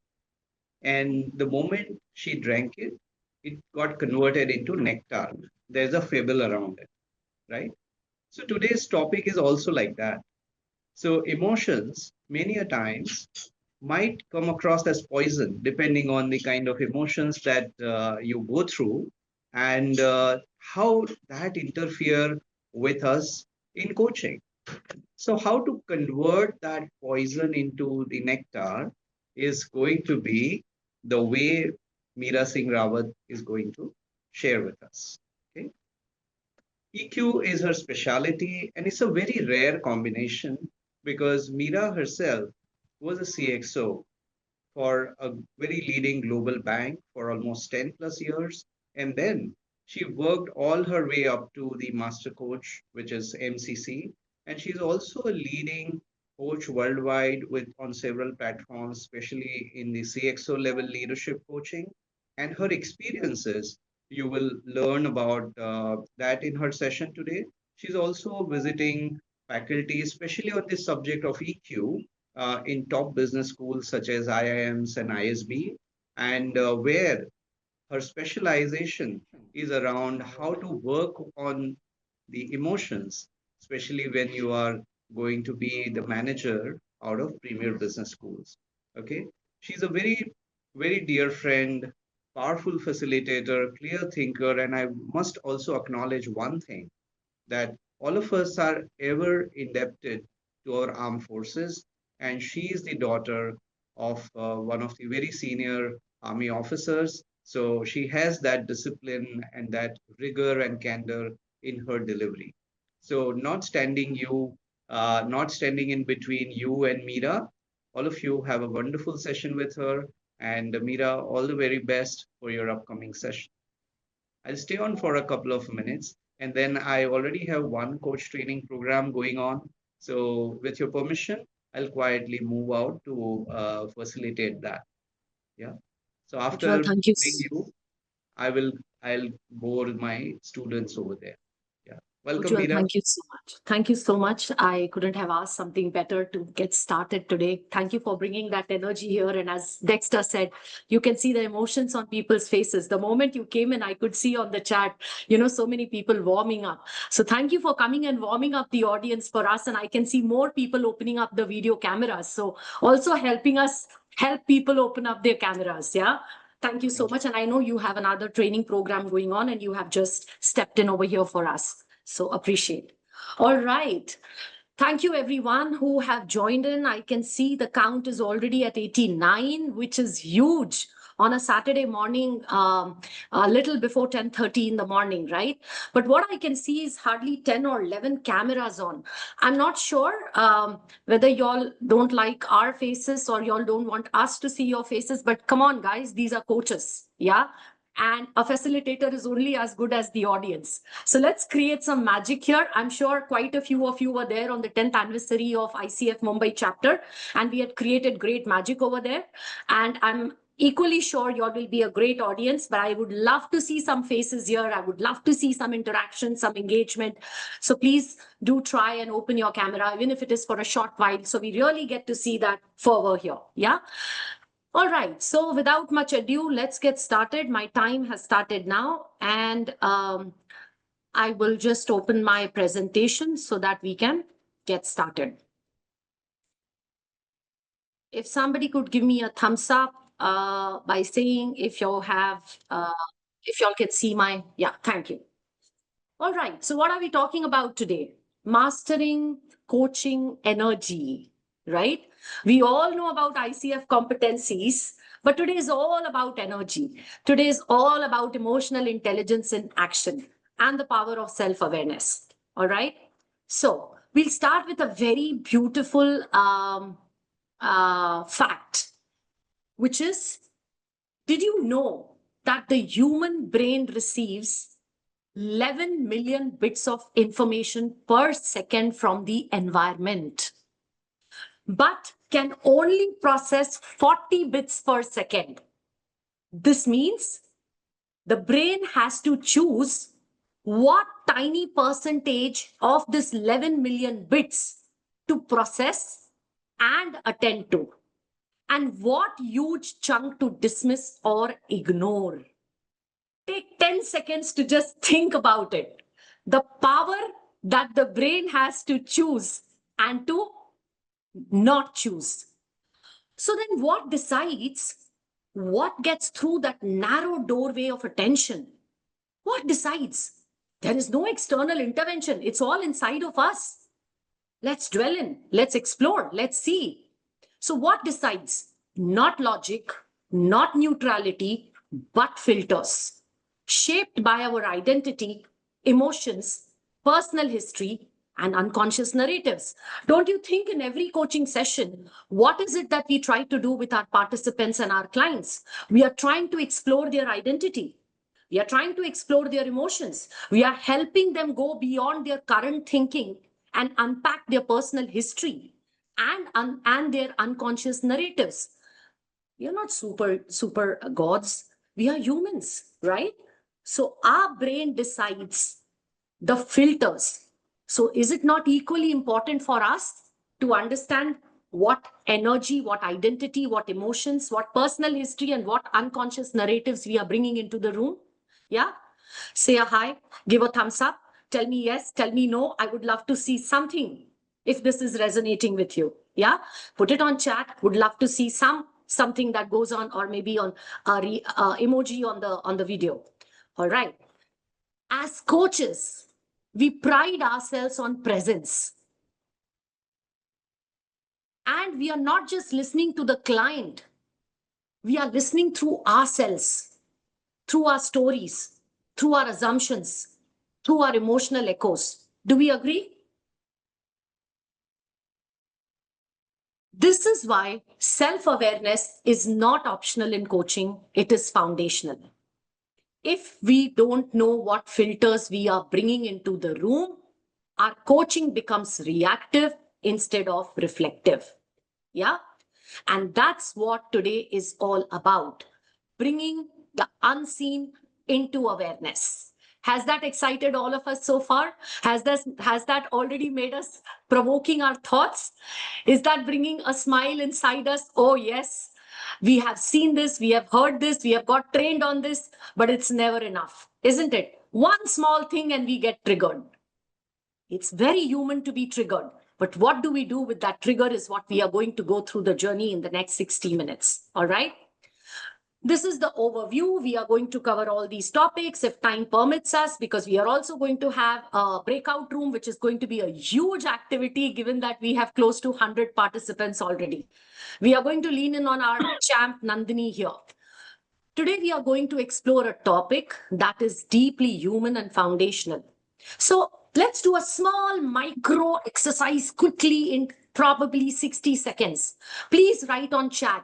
and the moment she drank it, it got converted into nectar. There's a fable around it, right? So today's topic is also like that. So emotions, many a times, might come across as poison, depending on the kind of emotions that you go through and how that interfere with us in coaching. So how to convert that poison into the nectar is going to be the way Meera Singh Rawat is going to share with us. Okay. EQ is her specialty, and it's a very rare combination because Meera herself was a CXO for a very leading global bank for almost 10 plus years. And then she worked all her way up to the master coach, which is MCC. And she's also a leading coach worldwide with on several platforms, especially in the CXO level leadership coaching. And her experiences, you will learn about that in her session today. She's also visiting faculty, especially on the subject of EQ, in top business schools such as IIMs and ISB, and where her specialization is around how to work on the emotions, especially when you are going to be the manager out of premier business schools. Okay. She's a very, very dear friend, powerful facilitator, clear thinker, and I must also acknowledge one thing that all of us are ever indebted to our armed forces. And she is the daughter of one of the very senior army officers. So she has that discipline and that rigor and candor in her delivery. So not standing in between you and Meera. All of you have a wonderful session with her. And Meera, all the very best for your upcoming session. I'll stay on for a couple of minutes, and then I already have one coach training program going on. So with your permission, I'll quietly move out to facilitate that. Yeah. So after Ujjwal, thank you. you, I'll board my students over there. Yeah. Welcome, Ujjwal, Meera. thank you so much. Thank you so much. I couldn't have asked something better to get started today. Thank you for bringing that energy here. And as Dexter said, you can see the emotions on people's faces. The moment you came in, I could see on the chat, so many people warming up. So thank you for coming and warming up the audience for us. And I can see more people opening up the video cameras. So also helping us help people open up their cameras. Yeah. Thank you so much. And I know you have another training program going on and you have just stepped in over here for us. So appreciate. All right. Thank you everyone who have joined in. I can see the count is already at 89, which is huge on a Saturday morning, a little before 10:30 in the morning, right? But what I can see is hardly 10 or 11 cameras on. I'm not sure whether y'all don't like our faces or y'all don't want us to see your faces, but come on, guys, these are coaches, yeah? And a facilitator is only as good as the audience. So let's create some magic here. I'm sure quite a few of you were there on the 10th anniversary of ICF Mumbai Chapter, and we had created great magic over there. And I'm equally sure you all will be a great audience, but I would love to see some faces here. I would love to see some interaction, some engagement. So please do try and open your camera, even if it is for a short while, so we really get to see that fervor here, yeah? All right, so without much ado, let's get started. My time has started now, and I will just open my presentation so that we can get started. If somebody could give me a thumbs up by saying if y'all can see my, yeah, thank you. All right, so what are we talking about today? Mastering coaching energy, right? We all know about ICF competencies, but today is all about energy. Today is all about emotional intelligence in action and the power of self-awareness, all right? So we'll start with a very beautiful fact, which is, did you know that the human brain receives 11 million bits of information per second from the environment, but can only process 40 bits per second? This means the brain has to choose what tiny percentage of this 11 million bits to process and attend to, and what huge chunk to dismiss or ignore. Take 10 seconds to just think about it. The power that the brain has to choose and to not choose. So then what decides what gets through that narrow doorway of attention? What decides? There is no external intervention. It's all inside of us. Let's dwell in, let's explore, let's see. So what decides? Not logic, not neutrality, but filters, shaped by our identity, emotions, personal history, and unconscious narratives. Don't you think in every coaching session, what is it that we try to do with our participants and our clients? We are trying to explore their identity. We are trying to explore their emotions. We are helping them go beyond their current thinking and unpack their personal history and their unconscious narratives. We are not super gods. We are humans, right? So our brain decides the filters. So is it not equally important for us to understand what energy, what identity, what emotions, what personal history, and what unconscious narratives we are bringing into the room? Yeah? Say a hi, give a thumbs up, tell me yes, tell me no. I would love to see something if this is resonating with you. Yeah? Put it on chat. Would love to see something that goes on, or maybe on emoji on the video. All right. As coaches, we pride ourselves on presence. And we are not just listening to the client. We are listening through ourselves, through our stories, through our assumptions, through our emotional echoes. Do we agree? This is why self-awareness is not optional in coaching. It is foundational. If we don't know what filters we are bringing into the room, our coaching becomes reactive instead of reflective. Yeah? And that's what today is all about. Bringing the unseen into awareness. Has that excited all of us so far? Has that already made us provoking our thoughts? Is that bringing a smile inside us? Oh, yes. We have seen this, we have heard this, we have got trained on this, but it's never enough, isn't it? One small thing and we get triggered. It's very human to be triggered. But what do we do with that trigger is what we are going to go through the journey in the next 60 minutes. All right? This is the overview. We are going to cover all these topics if time permits us, because we are also going to have a breakout room, which is going to be a huge activity, given that we have close to 100 participants already. We are going to lean in on our champ Nandini here. Today, we are going to explore a topic that is deeply human and foundational. So let's do a small micro exercise quickly in probably 60 seconds. Please write on chat.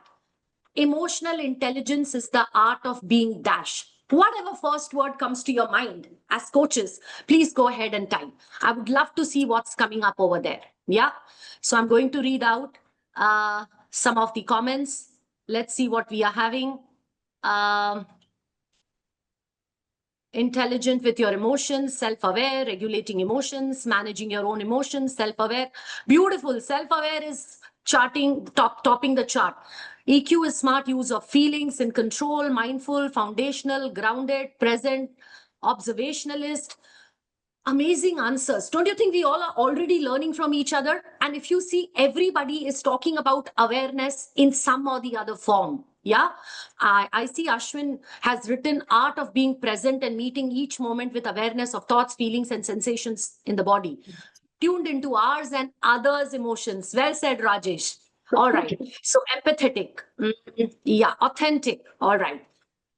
Emotional intelligence is the art of being dash. Whatever first word comes to your mind as coaches, please go ahead and type. I would love to see what's coming up over there. Yeah. So I'm going to read out some of the comments. Let's see what we are having. Intelligent with your emotions, self-aware, regulating emotions, managing your own emotions, self-aware. Beautiful. Self-aware is topping the chart. EQ is smart use of feelings, in control, mindful, foundational, grounded, present, observationalist. Amazing answers. Don't you think we all are already learning from each other? And if you see, everybody is talking about awareness in some or the other form. Yeah, I see Ashwin has written art of being present and meeting each moment with awareness of thoughts, feelings, and sensations in the body. Tuned into ours and others' emotions. Well said, Rajesh. All right. So empathetic. Yeah, authentic. All right.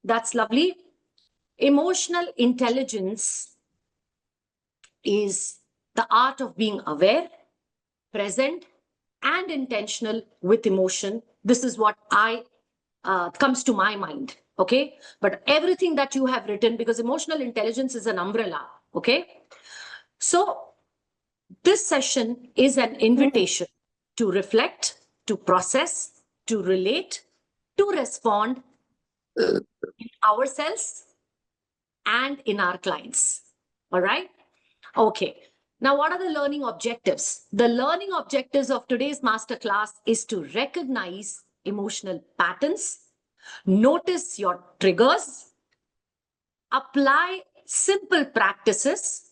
That's lovely. Emotional intelligence is the art of being aware, present, and intentional with emotion. This is what comes to my mind. Okay. But everything that you have written, because emotional intelligence is an umbrella. Okay. So this session is an invitation to reflect, to process, to relate, to respond in ourselves and in our clients. All right. Okay. Now, what are the learning objectives? The learning objectives of today's masterclass is to recognize emotional patterns, notice your triggers, apply simple practices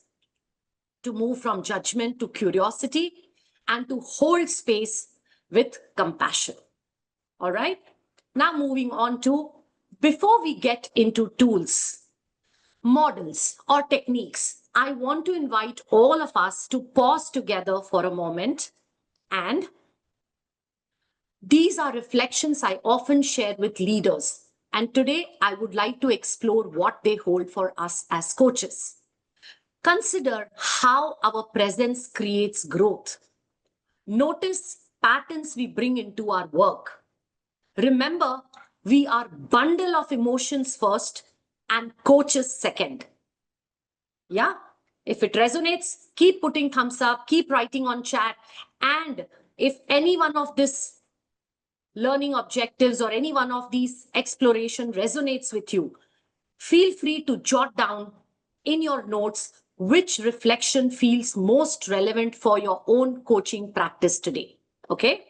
to move from judgment to curiosity, and to hold space with compassion. All right. Now, moving on to, before we get into tools, models, or techniques, I want to invite all of us to pause together for a moment. And these are reflections I often share with leaders. And today I would like to explore what they hold for us as coaches. Consider how our presence creates growth. Notice patterns we bring into our work. Remember, we are bundle of emotions first and coaches second. Yeah. If it resonates, keep putting thumbs up, keep writing on chat. And if any one of this learning objectives or any one of these exploration resonates with you, feel free to jot down in your notes which reflection feels most relevant for your own coaching practice today. Okay.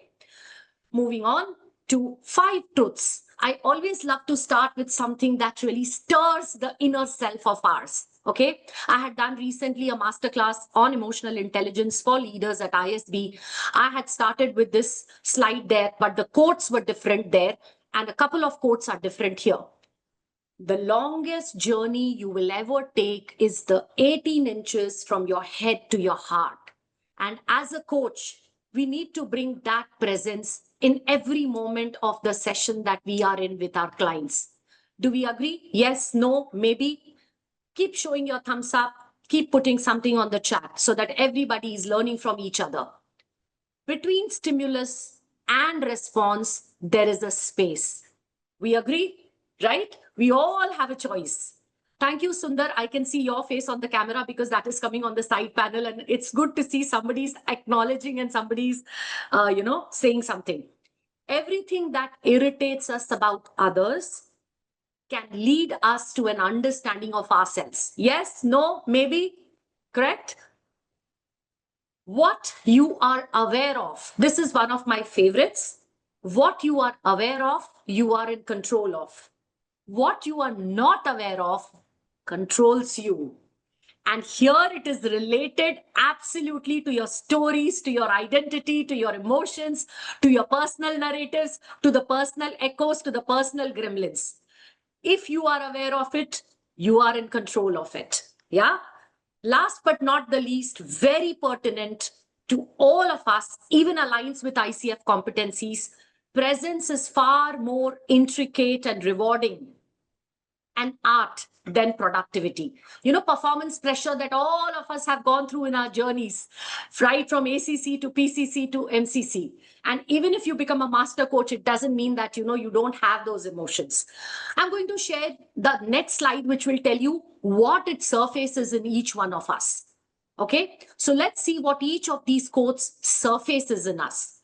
Moving on to 5 truths. I always love to start with something that really stirs the inner self of ours. Okay. I had done recently a masterclass on emotional intelligence for leaders at ISB. I had started with this slide there, but the quotes were different there. And a couple of quotes are different here. The longest journey you will ever take is the 18 inches from your head to your heart. And as a coach, we need to bring that presence in every moment of the session that we are in with our clients. Do we agree? Yes, no, maybe? Keep showing your thumbs up. Keep putting something on the chat so that everybody is learning from each other. Between stimulus and response, there is a space. We agree, right? We all have a choice. Thank you, Sundar. I can see your face on the camera because that is coming on the side panel. And it's good to see somebody's acknowledging and somebody's, saying something. Everything that irritates us about others can lead us to an understanding of ourselves. Yes, no, maybe, correct? What you are aware of. This is one of my favorites. What you are aware of, you are in control of. What you are not aware of controls you. And here it is related absolutely to your stories, to your identity, to your emotions, to your personal narratives, to the personal echoes, to the personal gremlins. If you are aware of it, you are in control of it. Yeah. Last but not the least, very pertinent to all of us, even aligns with ICF competencies. Presence is far more intricate and rewarding and art than productivity. Performance pressure that all of us have gone through in our journeys, right from ACC to PCC to MCC. And even if you become a master coach, it doesn't mean that, you don't have those emotions. I'm going to share the next slide, which will tell you what it surfaces in each one of us. Okay, so let's see what each of these quotes surfaces in us.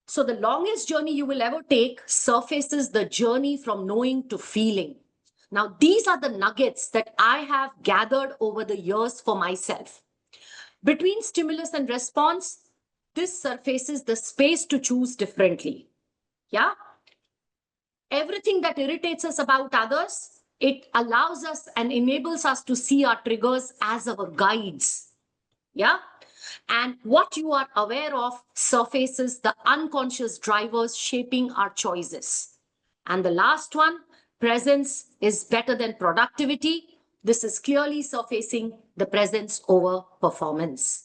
So the longest journey you will ever take surfaces the journey from knowing to feeling. Now, these are the nuggets that I have gathered over the years for myself. Between stimulus and response, this surfaces the space to choose differently. Yeah. Everything that irritates us about others, it allows us and enables us to see our triggers as our guides. Yeah. And what you are aware of surfaces the unconscious drivers shaping our choices. And the last one, presence is better than productivity. This is clearly surfacing the presence over performance.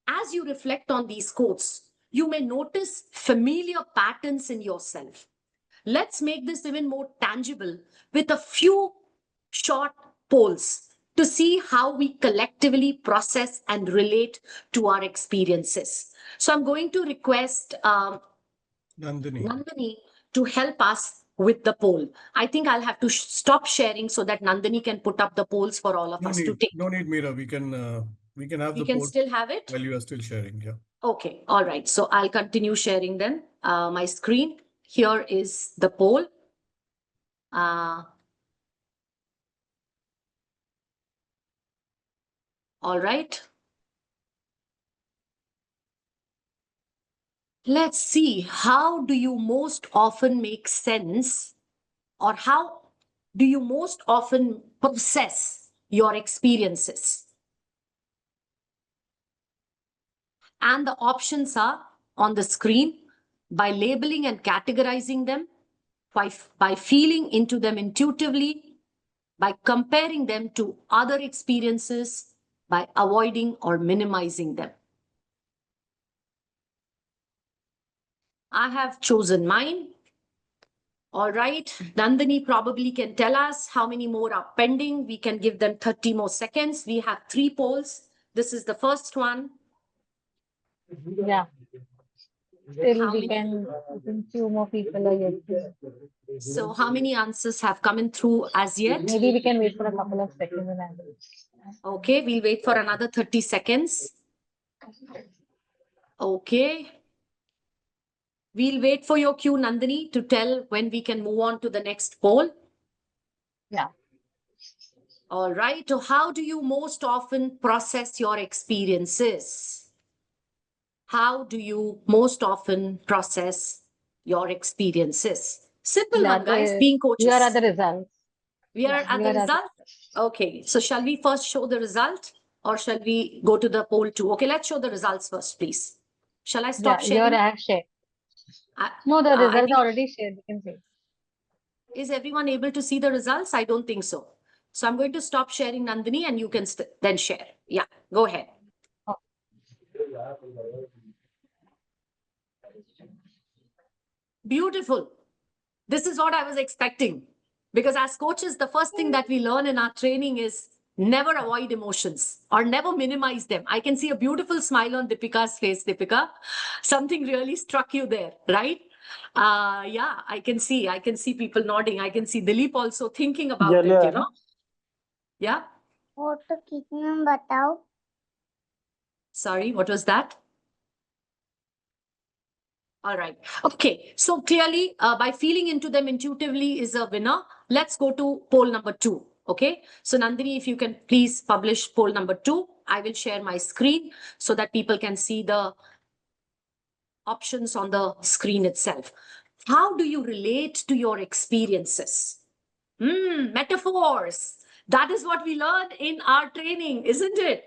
As you reflect on these quotes, you may notice familiar patterns in yourself. Let's make this even more tangible with a few short polls to see how we collectively process and relate to our experiences. So I'm going to request Nandini to help us with the poll. I think I'll have to stop sharing so that Nandini can put up the polls for all of us to take. No need, Meera. We can have the poll still have it while you are still sharing. Yeah. Okay. All right. So I'll continue sharing then my screen. Here is the poll. All right. Let's see, how do you most often make sense, or how do you most often process your experiences? And the options are on the screen: by labeling and categorizing them, by feeling into them intuitively, by comparing them to other experiences, by avoiding or minimizing them. I have chosen mine. All right, Nandini probably can tell us how many more are pending. We can give them 30 more seconds. We have 3 polls. This is the first one. Yeah. Still, we can, I think few more people are yet to. So how many answers have come in through as yet? Maybe we can wait for a couple of seconds and answer. Okay, we'll wait for another 30 seconds. Okay. We'll wait for your cue, Nandini, to tell when we can move on to the next poll. Yeah. All right. So how do you most often process your experiences? How do you most often process your experiences? Simple one, guys, being coaches. Here are the results. We are at the result? Okay. So shall we first show the result, or shall we go to the poll too? Okay, let's show the results first, please. Shall I stop sharing? Here I have shared. No, the results are already shared. You can see. Is everyone able to see the results? I don't think so. So I'm going to stop sharing, Nandini, and you can then share. Yeah, go ahead. Oh. Beautiful. This is what I was expecting. Because as coaches, the first thing that we learn in our training is never avoid emotions or never minimize them. I can see a beautiful smile on Deepika's face, Deepika. Something really struck you there, right? Yeah, I can see people nodding. I can see Dilip also thinking about it, you know. Yeah. Sorry, what was that? All right. Okay. So clearly, by feeling into them intuitively is a winner. Let's go to poll number 2. Okay. So Nandini, if you can please publish poll number 2, I will share my screen so that people can see the options on the screen itself. How do you relate to your experiences? Metaphors. That is what we learn in our training, isn't it?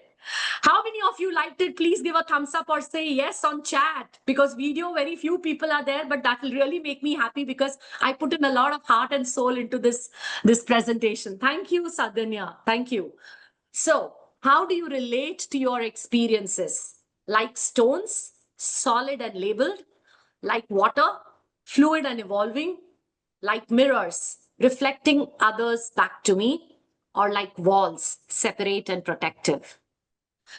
How many of you liked it? Please give a thumbs up or say yes on chat, because video, very few people are there, but that will really make me happy because I put in a lot of heart and soul into this presentation. Thank you, Sadhanya. Thank you. So how do you relate to your experiences? Like stones, solid and labeled, like water, fluid and evolving, like mirrors, reflecting others back to me, or like walls, separate and protective?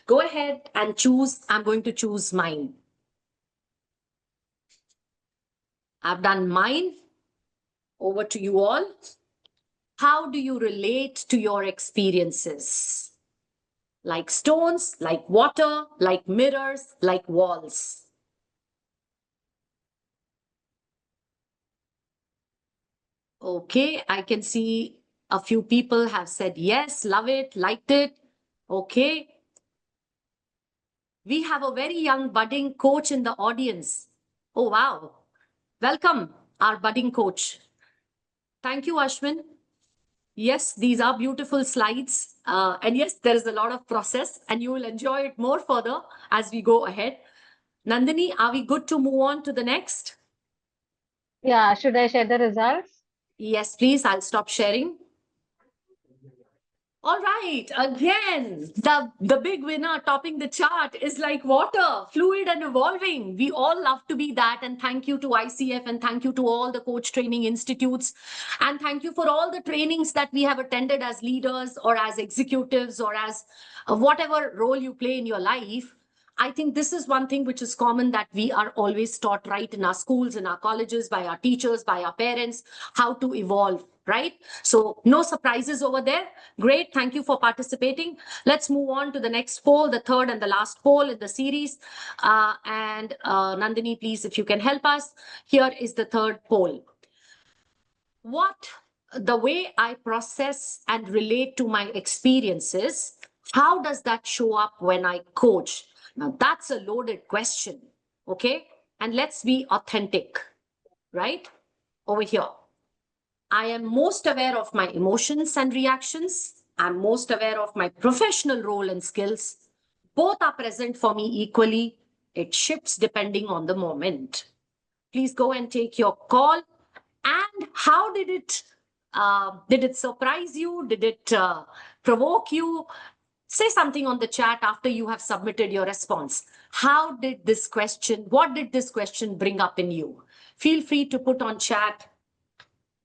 Go ahead and choose. I'm going to choose mine. I've done mine. Over to you all. How do you relate to your experiences? Like stones, like water, like mirrors, like walls. Okay, I can see a few people have said yes, love it, liked it. Okay. We have a very young budding coach in the audience. Oh, wow. Welcome, our budding coach. Thank you, Ashwin. Yes, these are beautiful slides. And yes, there is a lot of process and you will enjoy it more further as we go ahead. Nandini, are we good to move on to the next? Yeah, should I share the results? Yes, please. I'll stop sharing. All right, again, the big winner topping the chart is like water, fluid and evolving. We all love to be that. And thank you to ICF and thank you to all the coach training institutes. And thank you for all the trainings that we have attended as leaders or as executives or as whatever role you play in your life. I think this is one thing which is common, that we are always taught, right, in our schools, in our colleges, by our teachers, by our parents, how to evolve, right? So no surprises over there. Great. Thank you for participating. Let's move on to the next poll, the third and the last poll in the series. Nandini, please, if you can help us. Here is the third poll. The way I process and relate to my experiences, how does that show up when I coach? Now, that's a loaded question, okay? And let's be authentic, right? Over here. I am most aware of my emotions and reactions. I'm most aware of my professional role and skills. Both are present for me equally. It shifts depending on the moment. Please go and take your call. And how did it surprise you? Did it provoke you? Say something on the chat after you have submitted your response. What did this question bring up in you? Feel free to put on chat.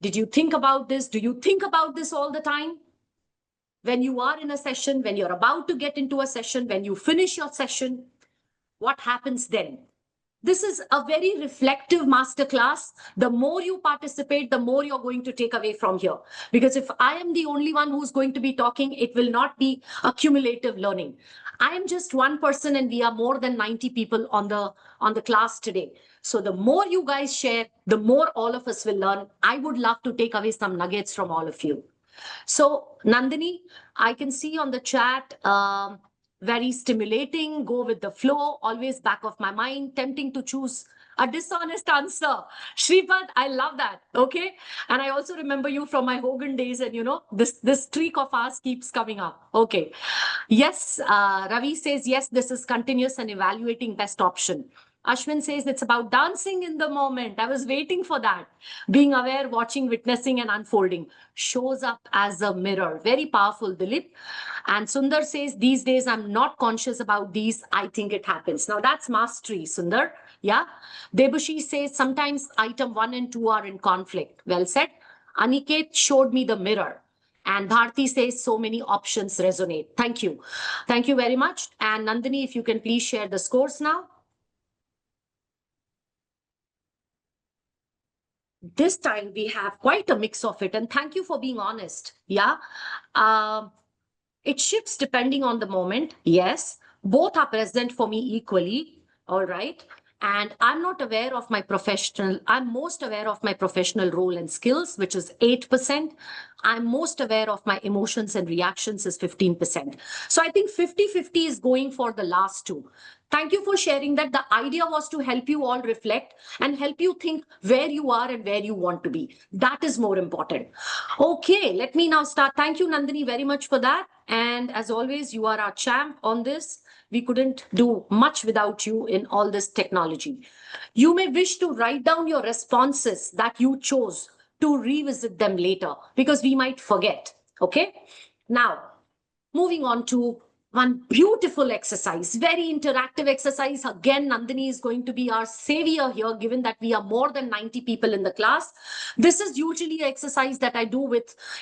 Did you think about this? Do you think about this all the time? When you are in a session, when you're about to get into a session, when you finish your session, what happens then? This is a very reflective masterclass. The more you participate, the more you're going to take away from here. Because if I am the only one who's going to be talking, it will not be accumulative learning. I am just one person and we are more than 90 people on the class today. So the more you guys share, the more all of us will learn. I would love to take away some nuggets from all of you. So Nandini, I can see on the chat, very stimulating, go with the flow, always back of my mind, tempting to choose a dishonest answer. Shripad, I love that. Okay. And I also remember you from my Hogan days, and you know, this streak of ours keeps coming up. Okay. Yes. Ravi says, yes, this is continuous and evaluating best option. Ashwin says it's about dancing in the moment. I was waiting for that. Being aware, watching, witnessing, and unfolding shows up as a mirror. Very powerful, Dilip. And Sundar says, these days I'm not conscious about these. I think it happens. Now that's mastery, Sundar. Yeah. Debeshi says, sometimes item 1 and 2 are in conflict. Well said. Aniket showed me the mirror. And Bharti says, so many options resonate. Thank you. Thank you very much. And Nandini, if you can please share the scores now. This time we have quite a mix of it. And thank you for being honest. Yeah. It shifts depending on the moment. Yes. Both are present for me equally. All right. And I'm most aware of my professional role and skills, which is 8%. I'm most aware of my emotions and reactions is 15%. So I think 50-50 is going for the last two. Thank you for sharing that. The idea was to help you all reflect and help you think where you are and where you want to be. That is more important. Okay, let me now start. Thank you, Nandini, very much for that. And as always, you are our champ on this. We couldn't do much without you in all this technology. You may wish to write down your responses that you chose to revisit them later because we might forget. Okay. Now, moving on to one beautiful exercise, very interactive exercise. Again, Nandini is going to be our savior here, given that we are more than 90 people in the class. This is usually an exercise that I do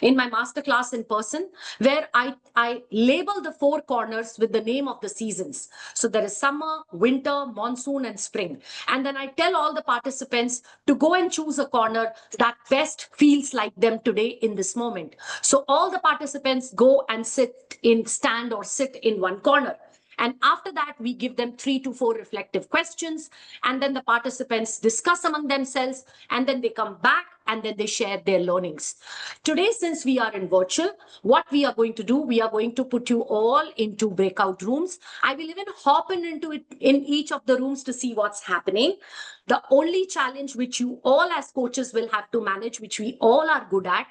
in my masterclass in person, where I label the 4 corners with the name of the seasons. So there is summer, winter, monsoon, and spring. And then I tell all the participants to go and choose a corner that best feels like them today in this moment. So all the participants go and stand or sit in one corner. And after that, we give them 3 to 4 reflective questions. And then the participants discuss among themselves. And then they come back and then they share their learnings. Today, since we are in virtual, what we are going to do, we are going to put you all into breakout rooms. I will even hop into it in each of the rooms to see what's happening. The only challenge which you all as coaches will have to manage, which we all are good at,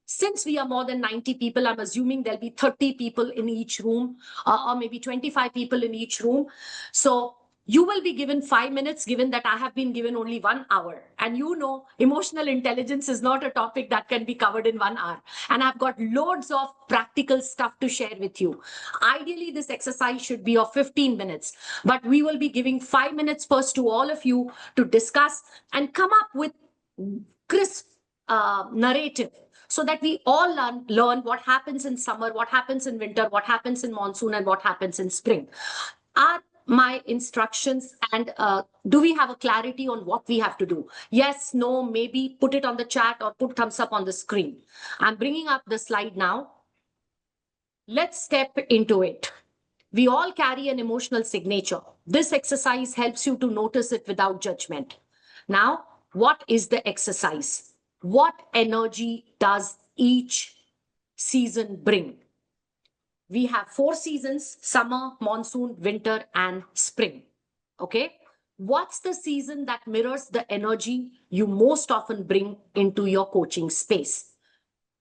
since we are more than 90 people, I'm assuming there'll be 30 people in each room, or maybe 25 people in each room. So you will be given 5 minutes, given that I have been given only 1 hour. And you know, emotional intelligence is not a topic that can be covered in 1 hour. And I've got loads of practical stuff to share with you. Ideally, this exercise should be of 15 minutes, but we will be giving 5 minutes first to all of you to discuss and come up with crisp narrative, so that we all learn what happens in summer, what happens in winter, what happens in monsoon, and what happens in spring. Are my instructions, and do we have a clarity on what we have to do? Yes, no, maybe, put it on the chat or put thumbs up on the screen. I'm bringing up the slide now. Let's step into it. We all carry an emotional signature. This exercise helps you to notice it without judgment. Now, what is the exercise? What energy does each season bring? We have 4 seasons: summer, monsoon, winter, and spring. Okay. What's the season that mirrors the energy you most often bring into your coaching space?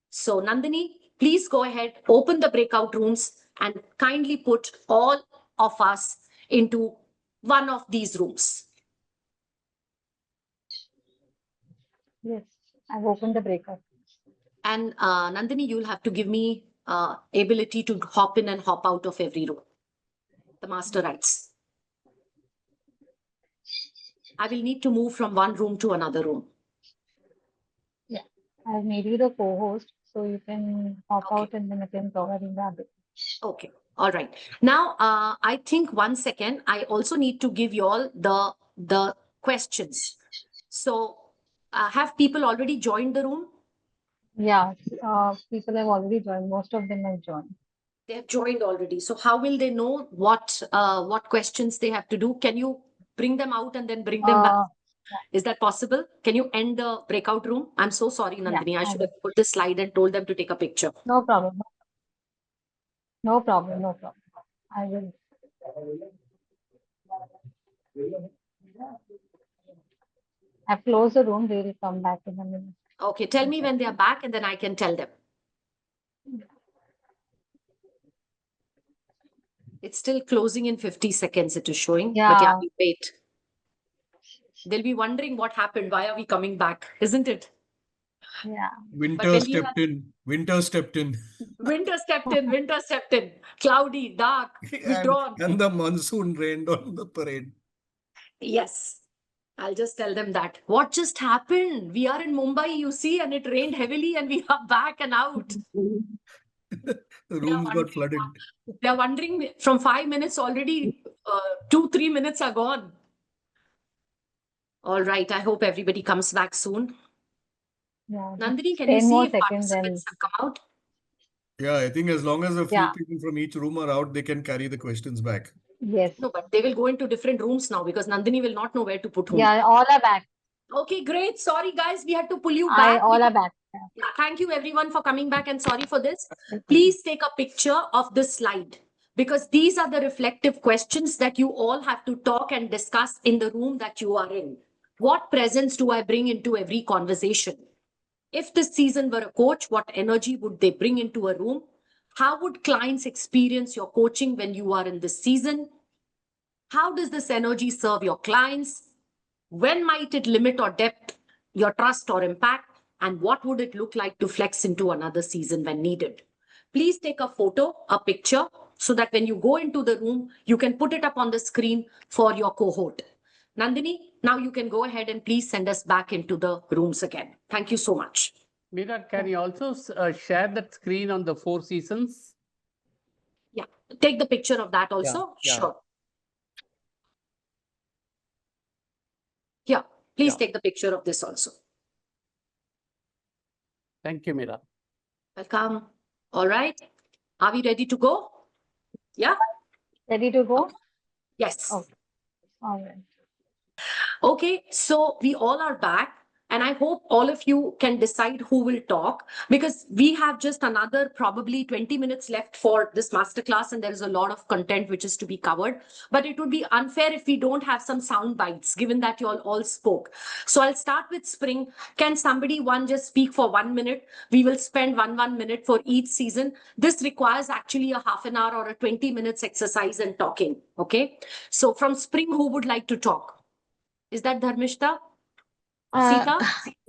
So Nandini, please go ahead, open the breakout rooms and kindly put all of us into one of these rooms. Yes, I've opened the breakout. And Nandini, you'll have to give me ability to hop in and hop out of every room. The master rights. I will need to move from one room to another room. Yeah, I've made you the co-host, so you can hop Okay. out and then again provide in the other. Okay. All right. Now, I think 1 second, I also need to give you all the questions. So have people already joined the room? Yeah, people have already joined. Most of them have joined. They have joined already. So how will they know what questions they have to do? Can you bring them out and then bring them back? Is that possible? Can you end the breakout room? I'm so sorry, Nandini. Yeah, I should have put the slide and told them to take a picture. No problem. No problem. No problem. I will. I've closed the room. They will come back in a minute. Okay, tell me when they are back and then I can tell them. It's still closing in 50 seconds, it is showing. But yeah, Yeah. we wait. They'll be wondering what happened. Why are we coming back? Isn't it? Yeah. Winter when we stepped in. Winter stepped in. Winter stepped in. Winter stepped in. Cloudy, dark, withdrawn. And the monsoon rained on the parade. Yes. I'll just tell them that. What just happened? We are in Mumbai, you see, and it rained heavily and we are back and out. The rooms got flooded. They're wondering from 5 minutes already, 2-3 minutes are gone. All right. I hope everybody comes back soon. Yeah. Nandini, can 10 you see more if seconds and participants have come out? Yeah, I think as long as a few Yeah. people from each room are out, they can carry the questions back. Yes. No, but they will go into different rooms now because Nandini will not know where to put whom. Yeah, all are back. Okay, great. Sorry, guys. We had to pull you back. All are back. Yeah, thank you, everyone, for coming back and sorry for this. Please take a picture of this slide because these are the reflective questions that you all have to talk and discuss in the room that you are in. What presence do I bring into every conversation? If this season were a coach, what energy would they bring into a room? How would clients experience your coaching when you are in this season? How does this energy serve your clients? When might it limit or depth your trust or impact? And what would it look like to flex into another season when needed? Please take a photo, a picture, so that when you go into the room, you can put it up on the screen for your cohort. Nandini, now you can go ahead and please send us back into the rooms again. Thank you so much. Meera, can you also share that screen on the 4 seasons? Yeah, take the picture of that also. Yeah. Sure. Yeah, please Yeah. take the picture of this also. Thank you, Meera. Welcome. All right. Are we ready to go? Yeah? Ready to go? Yes. Okay. All right. Okay, so we all are back, and I hope all of you can decide who will talk, because we have just another probably 20 minutes left for this masterclass, and there is a lot of content which is to be covered. But it would be unfair if we don't have some sound bites, given that you all spoke. So I'll start with Spring. Can somebody just speak for 1 minute? We will spend one minute for each season. This requires actually a half an hour or a 20 minutes exercise and talking. Okay. So from Spring, who would like to talk? Is that Dharmishta? Sita?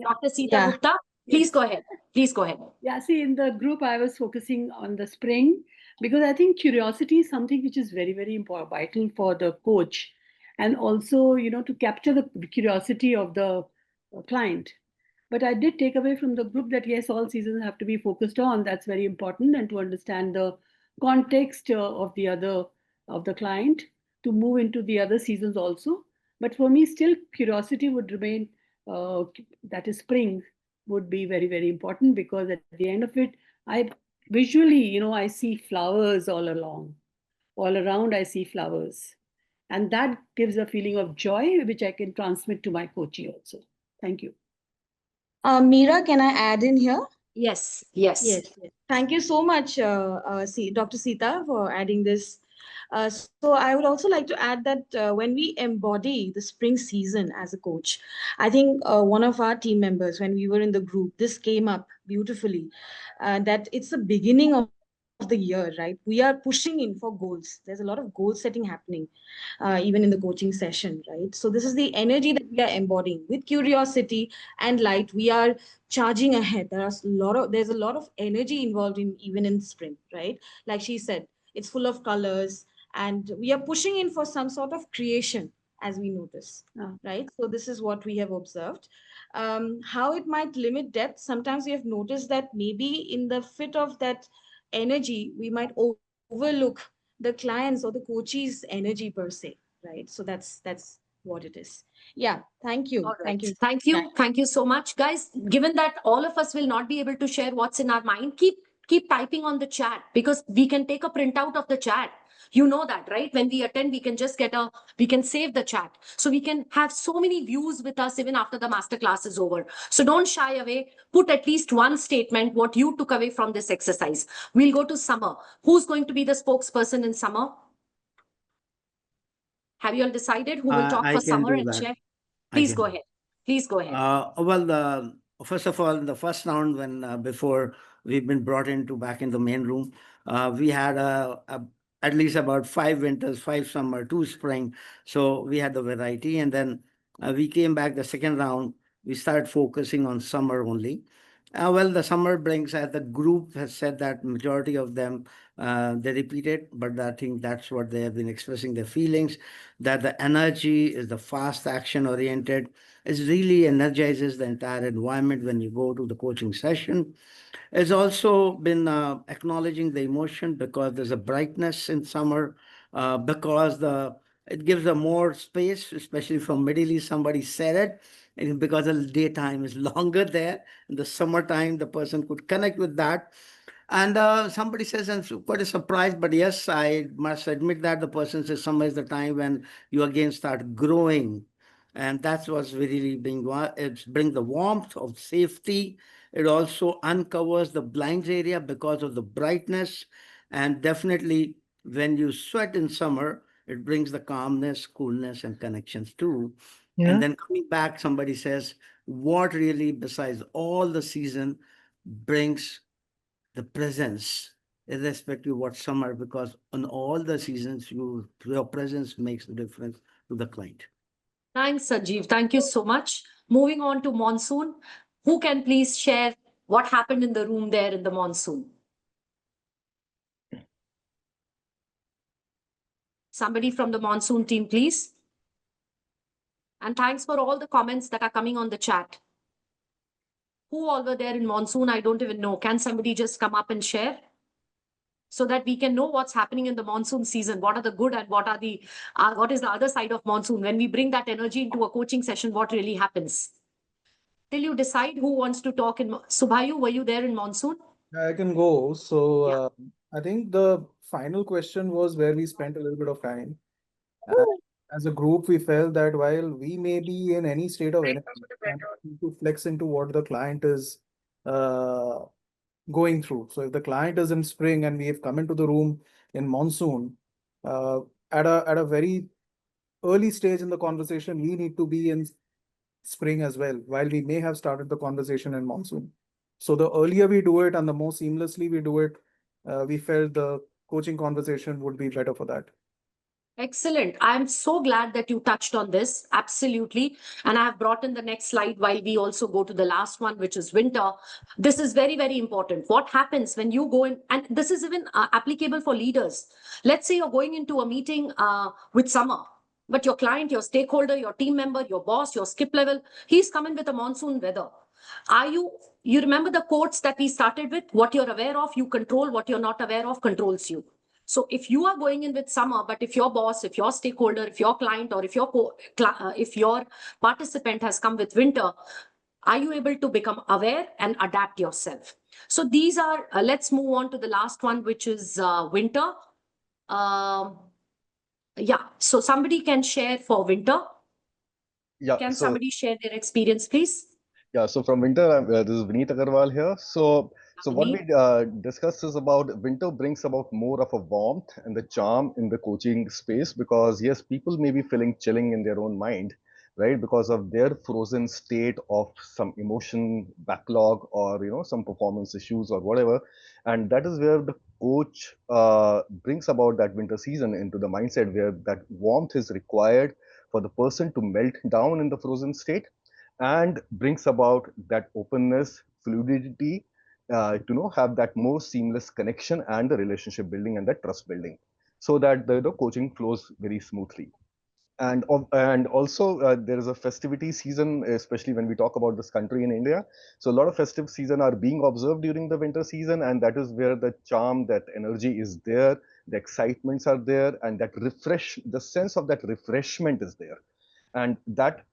Dr. Sita yeah. Gupta? Please go ahead. Please go ahead. Yeah, see, in the group, I was focusing on the Spring because I think curiosity is something which is very, very important, vital for the coach. And also, to capture the curiosity of the client. But I did take away from the group that, yes, all seasons have to be focused on. That's very important. And to understand the context of the client to move into the other seasons also. But for me, still curiosity would remain, that is Spring, would be very, very important, because at the end of it, I visually, I see flowers all along. All around, I see flowers. And that gives a feeling of joy, which I can transmit to my coachee also. Thank you. Meera, can I add in here? Yes, yes. Yes. Thank you so much, Dr. Sita, for adding this. So I would also like to add that when we embody the spring season as a coach, I think one of our team members, when we were in the group, this came up beautifully, that it's the beginning of the year, right? We are pushing in for goals. There's a lot of goal setting happening, even in the coaching session, right? So this is the energy that we are embodying with curiosity and light. We are charging ahead. There's a lot of energy involved in even in spring, right? Like she said, it's full of colors, and we are pushing in for some sort of creation, as we notice, right? So this is what we have observed. How it might limit depth. Sometimes we have noticed that maybe in the fit of that energy, we might overlook the clients or the coachee's energy per se, right? So that's what it is. Yeah, thank you. Right. Thank you. Thank you. Thank you so much, guys. Given that all of us will not be able to share what's in our mind, keep typing on the chat, because we can take a printout of the chat. You know that, right? When we attend, we can just we can save the chat. So we can have so many views with us even after the masterclass is over. So don't shy away. Put at least one statement, what you took away from this exercise. We'll go to Summer. Who's going to be the spokesperson in Summer? Have you all decided who will talk I for can Summer do and that. share? I Please can. go ahead. Please go ahead. Well, first of all, in the first round, when before we've been brought into back in the main room, we had at least about 5 winters, 5 summer, 2 spring. So we had the variety, and then we came back the second round. We started focusing on summer only. Well, the summer brings, as the group has said, that majority of them they repeated, but I think that's what they have been expressing their feelings, that the energy is the fast action oriented. It really energizes the entire environment when you go to the coaching session. It's also been acknowledging the emotion, because there's a brightness in summer, because it gives a more space, especially from Middle East. Somebody said it, and because the daytime is longer there. In the summertime, the person could connect with that. And somebody says, I'm quite surprised, but yes, I must admit that the person says summer is the time when you again start growing. And that's what's really it brings the warmth of safety. It also uncovers the blinds area because of the brightness. And definitely when you sweat in summer, it brings the calmness, coolness, and connections too. Yeah. And then coming back, somebody says, what really, besides all the season, brings the presence, irrespective of what summer, because on all the seasons, your presence makes the difference to the client. Thanks, Sanjeev. Thank you so much. Moving on to monsoon. Who can please share what happened in the room there in the monsoon? Somebody from the monsoon team, please. And thanks for all the comments that are coming on the chat. Who all were there in monsoon? I don't even know. Can somebody just come up and share? So that we can know what's happening in the monsoon season. What are the good and what is the other side of monsoon? When we bring that energy into a coaching session, what really happens? Till you decide who wants to talk in Subhayu, were you there in monsoon? I can go. So I think the final question was where we spent a little bit of time. As a group, we felt that while we may be in any state of energy, we need to flex into what the client is going through. So if the client is in spring and we have come into the room in monsoon, at a very early stage in the conversation, we need to be in spring as well, while we may have started the conversation in monsoon. So the earlier we do it and the more seamlessly we do it, we felt the coaching conversation would be better for that. Excellent. I'm so glad that you touched on this. Absolutely. And I have brought in the next slide while we also go to the last one, which is winter. This is very, very important. What happens when you go in, and this is even applicable for leaders. Let's say you're going into a meeting with summer, but your client, your stakeholder, your team member, your boss, your skip level, he's coming with a monsoon weather. You remember the quotes that we started with? What you're aware of, you control. What you're not aware of controls you. So if you are going in with summer, but if your boss, if your stakeholder, if your client, or if your participant has come with winter, are you able to become aware and adapt yourself? So these are, let's move on to the last one, which is winter. Yeah, so somebody can share for winter. Yeah. Can somebody share their experience, please? Yeah, so from winter, this is Vineet Agarwal here. So what we discussed is about winter brings about more of a warmth and the charm in the coaching space, because yes, people may be feeling chilling in their own mind, right? Because of their frozen state of some emotion backlog or, some performance issues or whatever. And that is where the coach brings about that winter season into the mindset where that warmth is required for the person to melt down in the frozen state and brings about that openness, fluidity, to have that more seamless connection and the relationship building and that trust building, so that the coaching flows very smoothly. And also there is a festivity season, especially when we talk about this country in India. So a lot of festive season are being observed during the winter season, and that is where the charm, that energy is there, the excitements are there, and the sense of that refreshment is there. And that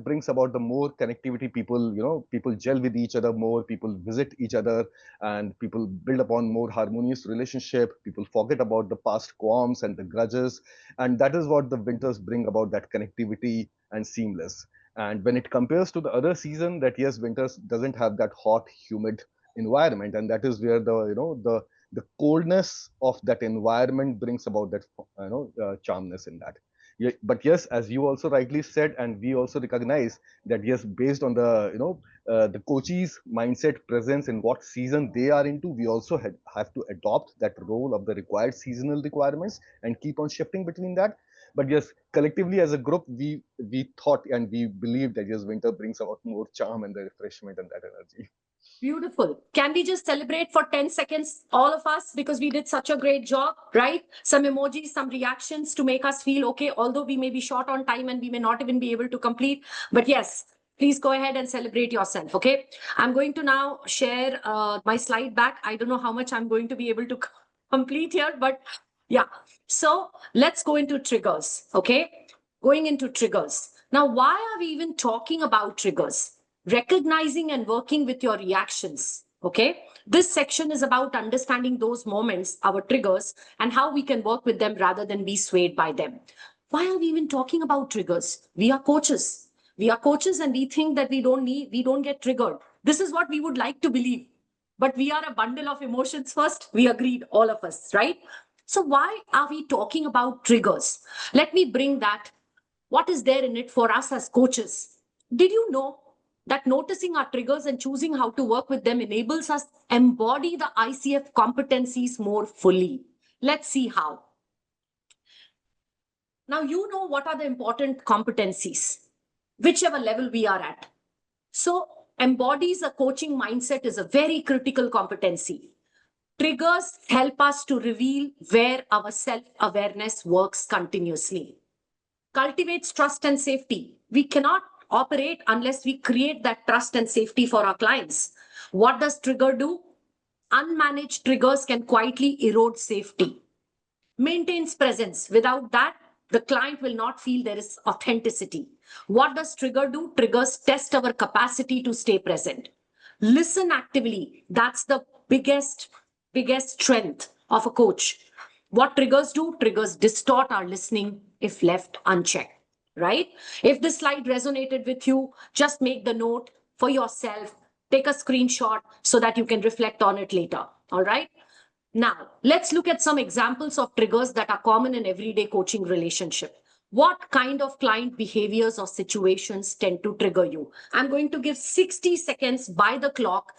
brings about the more connectivity. People gel with each other more, people visit each other, and people build upon more harmonious relationship. People forget about the past qualms and the grudges, and that is what the winters bring about, that connectivity and seamless. And when it compares to the other season, that yes, winters doesn't have that hot, humid environment, and that is where the coldness of that environment brings about that charmness in that. Yeah, but yes, as you also rightly said, and we also recognize that yes, based on the coaches' mindset, presence in what season they are into, we also have to adopt that role of the required seasonal requirements and keep on shifting between that. But yes, collectively as a group, we thought and we believe that yes, winter brings about more charm and the refreshment and that energy. Beautiful. Can we just celebrate for 10 seconds, all of us, because we did such a great job, right? Some emojis, some reactions to make us feel okay, although we may be short on time and we may not even be able to complete. But yes, please go ahead and celebrate yourself, okay? I'm going to now share my slide back. I don't know how much I'm going to be able to complete here, but yeah. So let's go into triggers, okay? Going into triggers. Now, why are we even talking about triggers? Recognizing and working with your reactions. Okay. This section is about understanding those moments, our triggers, and how we can work with them rather than be swayed by them. Why are we even talking about triggers? We are coaches. We are coaches and we think that we don't get triggered. This is what we would like to believe. But we are a bundle of emotions first. We agreed, all of us, right? So why are we talking about triggers? Let me bring that. What is there in it for us as coaches? Did you know that noticing our triggers and choosing how to work with them enables us embody the ICF competencies more fully? Let's see how. Now, you know what are the important competencies, whichever level we are at. So embodies a coaching mindset is a very critical competency. Triggers help us to reveal where our self-awareness works continuously. Cultivates trust and safety. We cannot operate unless we create that trust and safety for our clients. What does trigger do? Unmanaged triggers can quietly erode safety. Maintains presence. Without that, the client will not feel there is authenticity. What does trigger do? Triggers test our capacity to stay present. Listen actively. That's the biggest strength of a coach. What triggers do? Triggers distort our listening if left unchecked, right? If this slide resonated with you, just make the note for yourself, take a screenshot so that you can reflect on it later, all right? Now, let's look at some examples of triggers that are common in everyday coaching relationship. What kind of client behaviors or situations tend to trigger you? I'm going to give 60 seconds by the clock.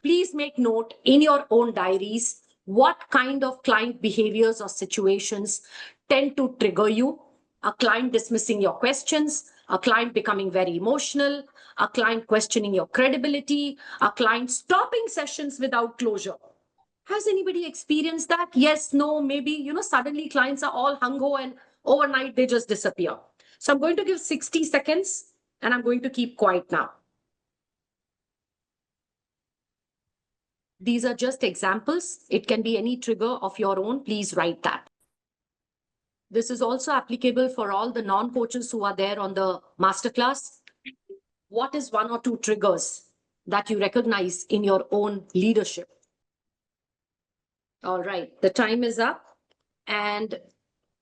Please make note in your own diaries. What kind of client behaviors or situations tend to trigger you? A client dismissing your questions, a client becoming very emotional, a client questioning your credibility, a client stopping sessions without closure. Has anybody experienced that? Yes, no, maybe, suddenly clients are all hung-ho and overnight they just disappear. So I'm going to give 60 seconds and I'm going to keep quiet now. These are just examples. It can be any trigger of your own. Please write that. This is also applicable for all the non-coaches who are there on the masterclass. What is one or two triggers that you recognize in your own leadership? All right, the time is up. And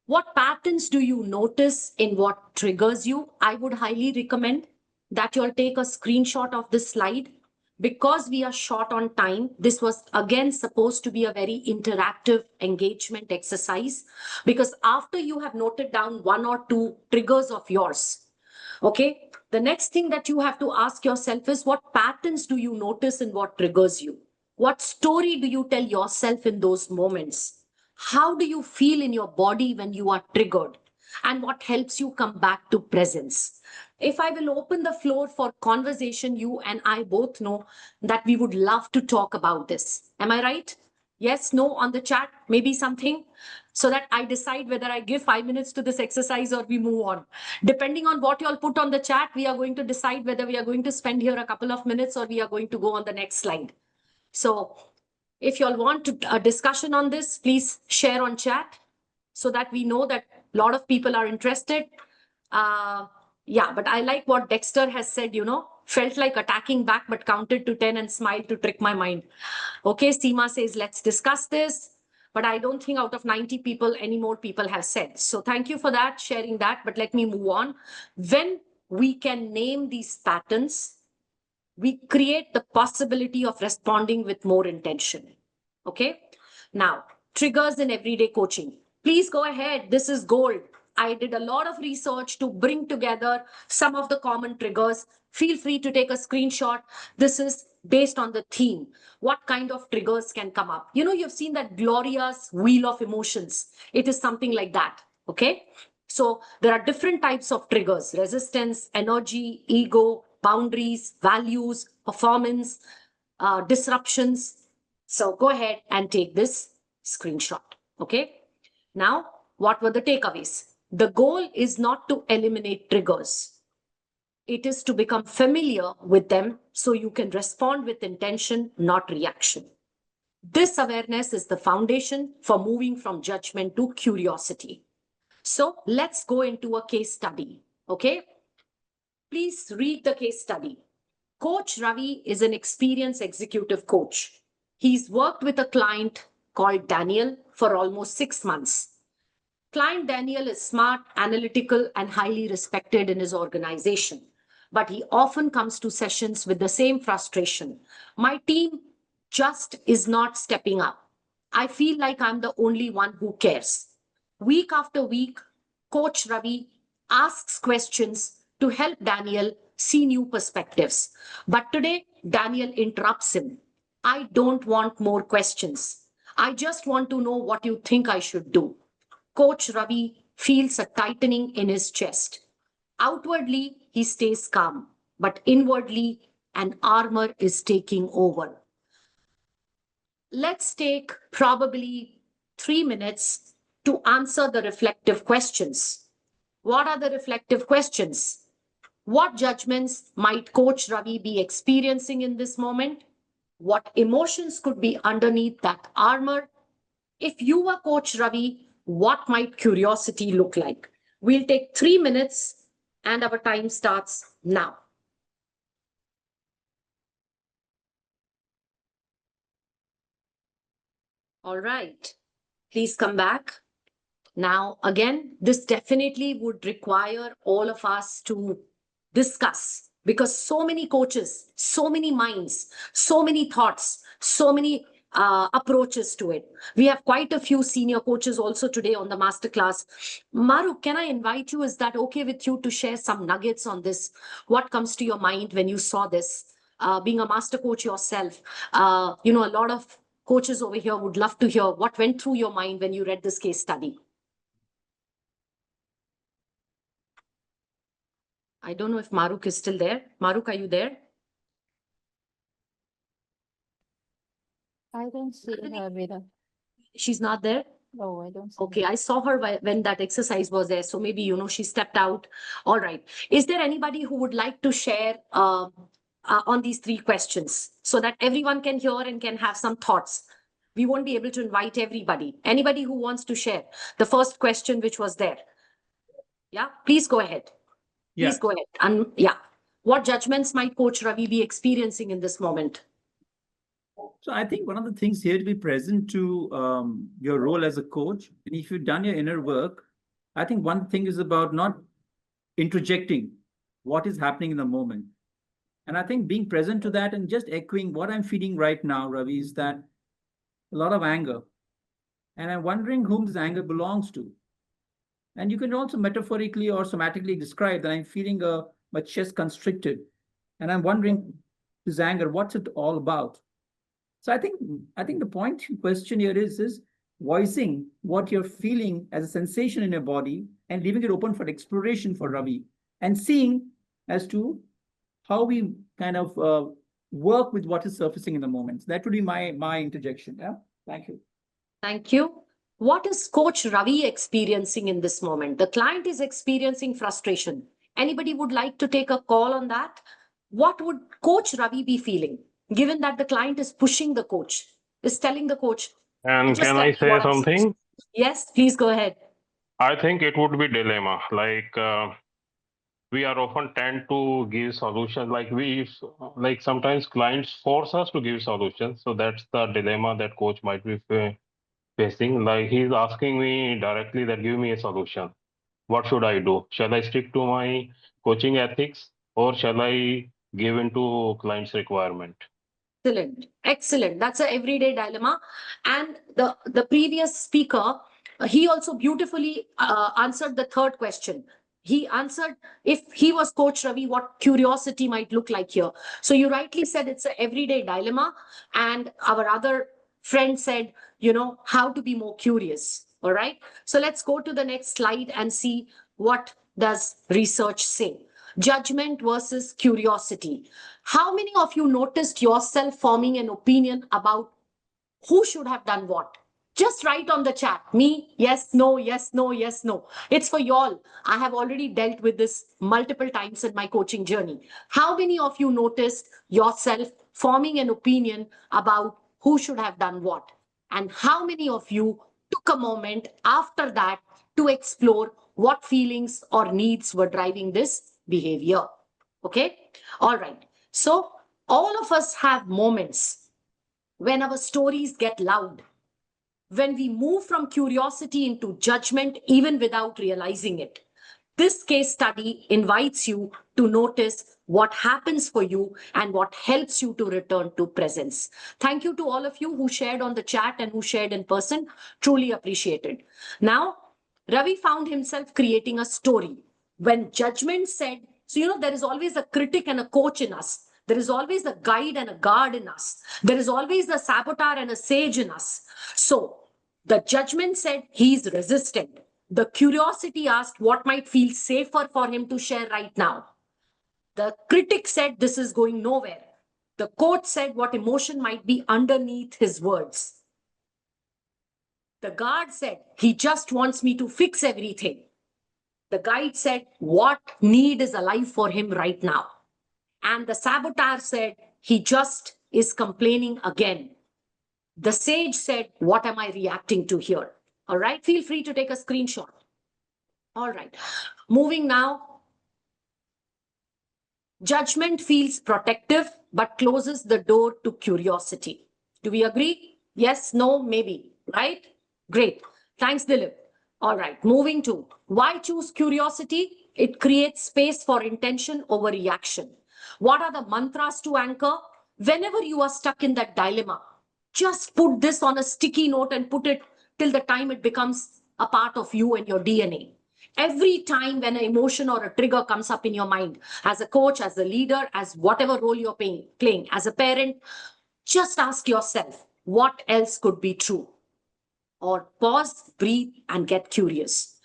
what patterns do you notice in what triggers you? I would highly recommend that you'll take a screenshot of this slide. Because we are short on time, this was again supposed to be a very interactive engagement exercise. Because after you have noted down one or two triggers of yours, okay, the next thing that you have to ask yourself is what patterns do you notice in what triggers you? What story do you tell yourself in those moments? How do you feel in your body when you are triggered? And what helps you come back to presence? If I will open the floor for conversation, you and I both know that we would love to talk about this. Am I right? Yes, no on the chat, maybe something, so that I decide whether I give 5 minutes to this exercise or we move on. Depending on what you all put on the chat, we are going to decide whether we are going to spend here a couple of minutes or we are going to go on the next slide. So if you all want a discussion on this, please share on chat so that we know that a lot of people are interested. Yeah, but I like what Dexter has said, felt like attacking back, but counted to 10 and smiled to trick my mind. Okay, Seema says, let's discuss this. But I don't think out of 90 people, any more people have said. So thank you for that, sharing that. But let me move on. When we can name these patterns, we create the possibility of responding with more intention. Okay. Now, triggers in everyday coaching. Please go ahead. This is gold. I did a lot of research to bring together some of the common triggers. Feel free to take a screenshot. This is based on the theme. What kind of triggers can come up? You've seen that glorious wheel of emotions. It is something like that. Okay. So there are different types of triggers: resistance, energy, ego, boundaries, values, performance, disruptions. So go ahead and take this screenshot. Okay. Now, what were the takeaways? The goal is not to eliminate triggers. It is to become familiar with them so you can respond with intention, not reaction. This awareness is the foundation for moving from judgment to curiosity. So let's go into a case study. Okay. Please read the case study. Coach Ravi is an experienced executive coach. He's worked with a client called Daniel for almost 6 months. Client Daniel is smart, analytical, and highly respected in his organization. But he often comes to sessions with the same frustration. My team just is not stepping up. I feel like I'm the only one who cares. Week after week, Coach Ravi asks questions to help Daniel see new perspectives. But today, Daniel interrupts him. I don't want more questions. I just want to know what you think I should do. Coach Ravi feels a tightening in his chest. Outwardly, he stays calm, but inwardly, an armor is taking over. let's take probably 3 minutes to answer the reflective questions. What are the reflective questions? What judgments might Coach Ravi be experiencing in this moment? What emotions could be underneath that armor? If you were Coach Ravi, what might curiosity look like? We'll take 3 minutes and our time starts now. All right, please come back. Now, again, this definitely would require all of us to discuss, because so many coaches, so many minds, so many thoughts, so many approaches to it. We have quite a few senior coaches also today on the masterclass. Maru, can I invite you? Is that okay with you to share some nuggets on this? What comes to your mind when you saw this? Being a master coach yourself, a lot of coaches over here would love to hear what went through your mind when you read this case study. I don't know if Maruk is still there. Maruk, are you there? I don't see her, Meera. She's not there? No, I don't see Okay, her. I saw her when that exercise was there. So maybe, she stepped out. All right. Is there anybody who would like to share on these 3 questions so that everyone can hear and can have some thoughts? We won't be able to invite everybody. Anybody who wants to share the first question which was there? Yeah, please go ahead. Please go ahead. And what judgments might Coach Ravi be experiencing in this moment? So I think one of the things here to be present to your role as a coach, and if you've done your inner work, I think one thing is about not interjecting what is happening in the moment. And I think being present to that and just echoing what I'm feeling right now, Ravi, is that a lot of anger. And I'm wondering whom this anger belongs to. And you can also metaphorically or somatically describe that I'm feeling my chest constricted. And I'm wondering this anger, what's it all about? So I think the point question here is voicing what you're feeling as a sensation in your body and leaving it open for exploration for Ravi and seeing as to how we kind of work with what is surfacing in the moment. So that would be my interjection. Yeah. Thank you. Thank you. What is Coach Ravi experiencing in this moment? The client is experiencing frustration. Anybody would like to take a call on that? What would Coach Ravi be feeling, given that the client is pushing the coach, is telling the coach? And can I say something? Yes, please go ahead. I think it would be dilemma. Like we are often tend to give solutions. Like sometimes clients force us to give solutions. So that's the dilemma that coach might be facing. Like he's asking me directly that give me a solution. What should I do? Shall I stick to my coaching ethics or shall I give into client's requirement? Excellent. Excellent. That's an everyday dilemma. And the previous speaker, he also beautifully answered the third question. He answered, if he was Coach Ravi, what curiosity might look like here. So you rightly said it's an everyday dilemma. And our other friend said, how to be more curious. All right. So let's go to the next slide and see what does research say. Judgment versus curiosity. How many of you noticed yourself forming an opinion about who should have done what? Just write on the chat. Me, yes, no, yes, no, yes, no. It's for y'all. I have already dealt with this multiple times in my coaching journey. How many of you noticed yourself forming an opinion about who should have done what? And how many of you took a moment after that to explore what feelings or needs were driving this behavior? Okay. All right. So all of us have moments when our stories get loud, when we move from curiosity into judgment, even without realizing it. This case study invites you to notice what happens for you and what helps you to return to presence. Thank you to all of you who shared on the chat and who shared in person. Truly appreciated. Now, Ravi found himself creating a story. When judgment said, so there is always a critic and a coach in us. There is always a guide and a guard in us. There is always a saboteur and a sage in us. So the judgment said he's resistant. The curiosity asked what might feel safer for him to share right now. The critic said this is going nowhere. The coach said what emotion might be underneath his words. The guard said, he just wants me to fix everything. The guide said, what need is alive for him right now? And the saboteur said, he just is complaining again. The sage said, what am I reacting to here? All right, feel free to take a screenshot. All right, moving now. Judgment feels protective, but closes the door to curiosity. Do we agree? Yes, no, maybe, right? Great. Thanks, Dilip. All right, moving to why choose curiosity? It creates space for intention over reaction. What are the mantras to anchor? Whenever you are stuck in that dilemma, just put this on a sticky note and put it till the time it becomes a part of you and your DNA. Every time when an emotion or a trigger comes up in your mind, as a coach, as a leader, as whatever role you're playing, as a parent, just ask yourself, what else could be true? Or pause, breathe, and get curious.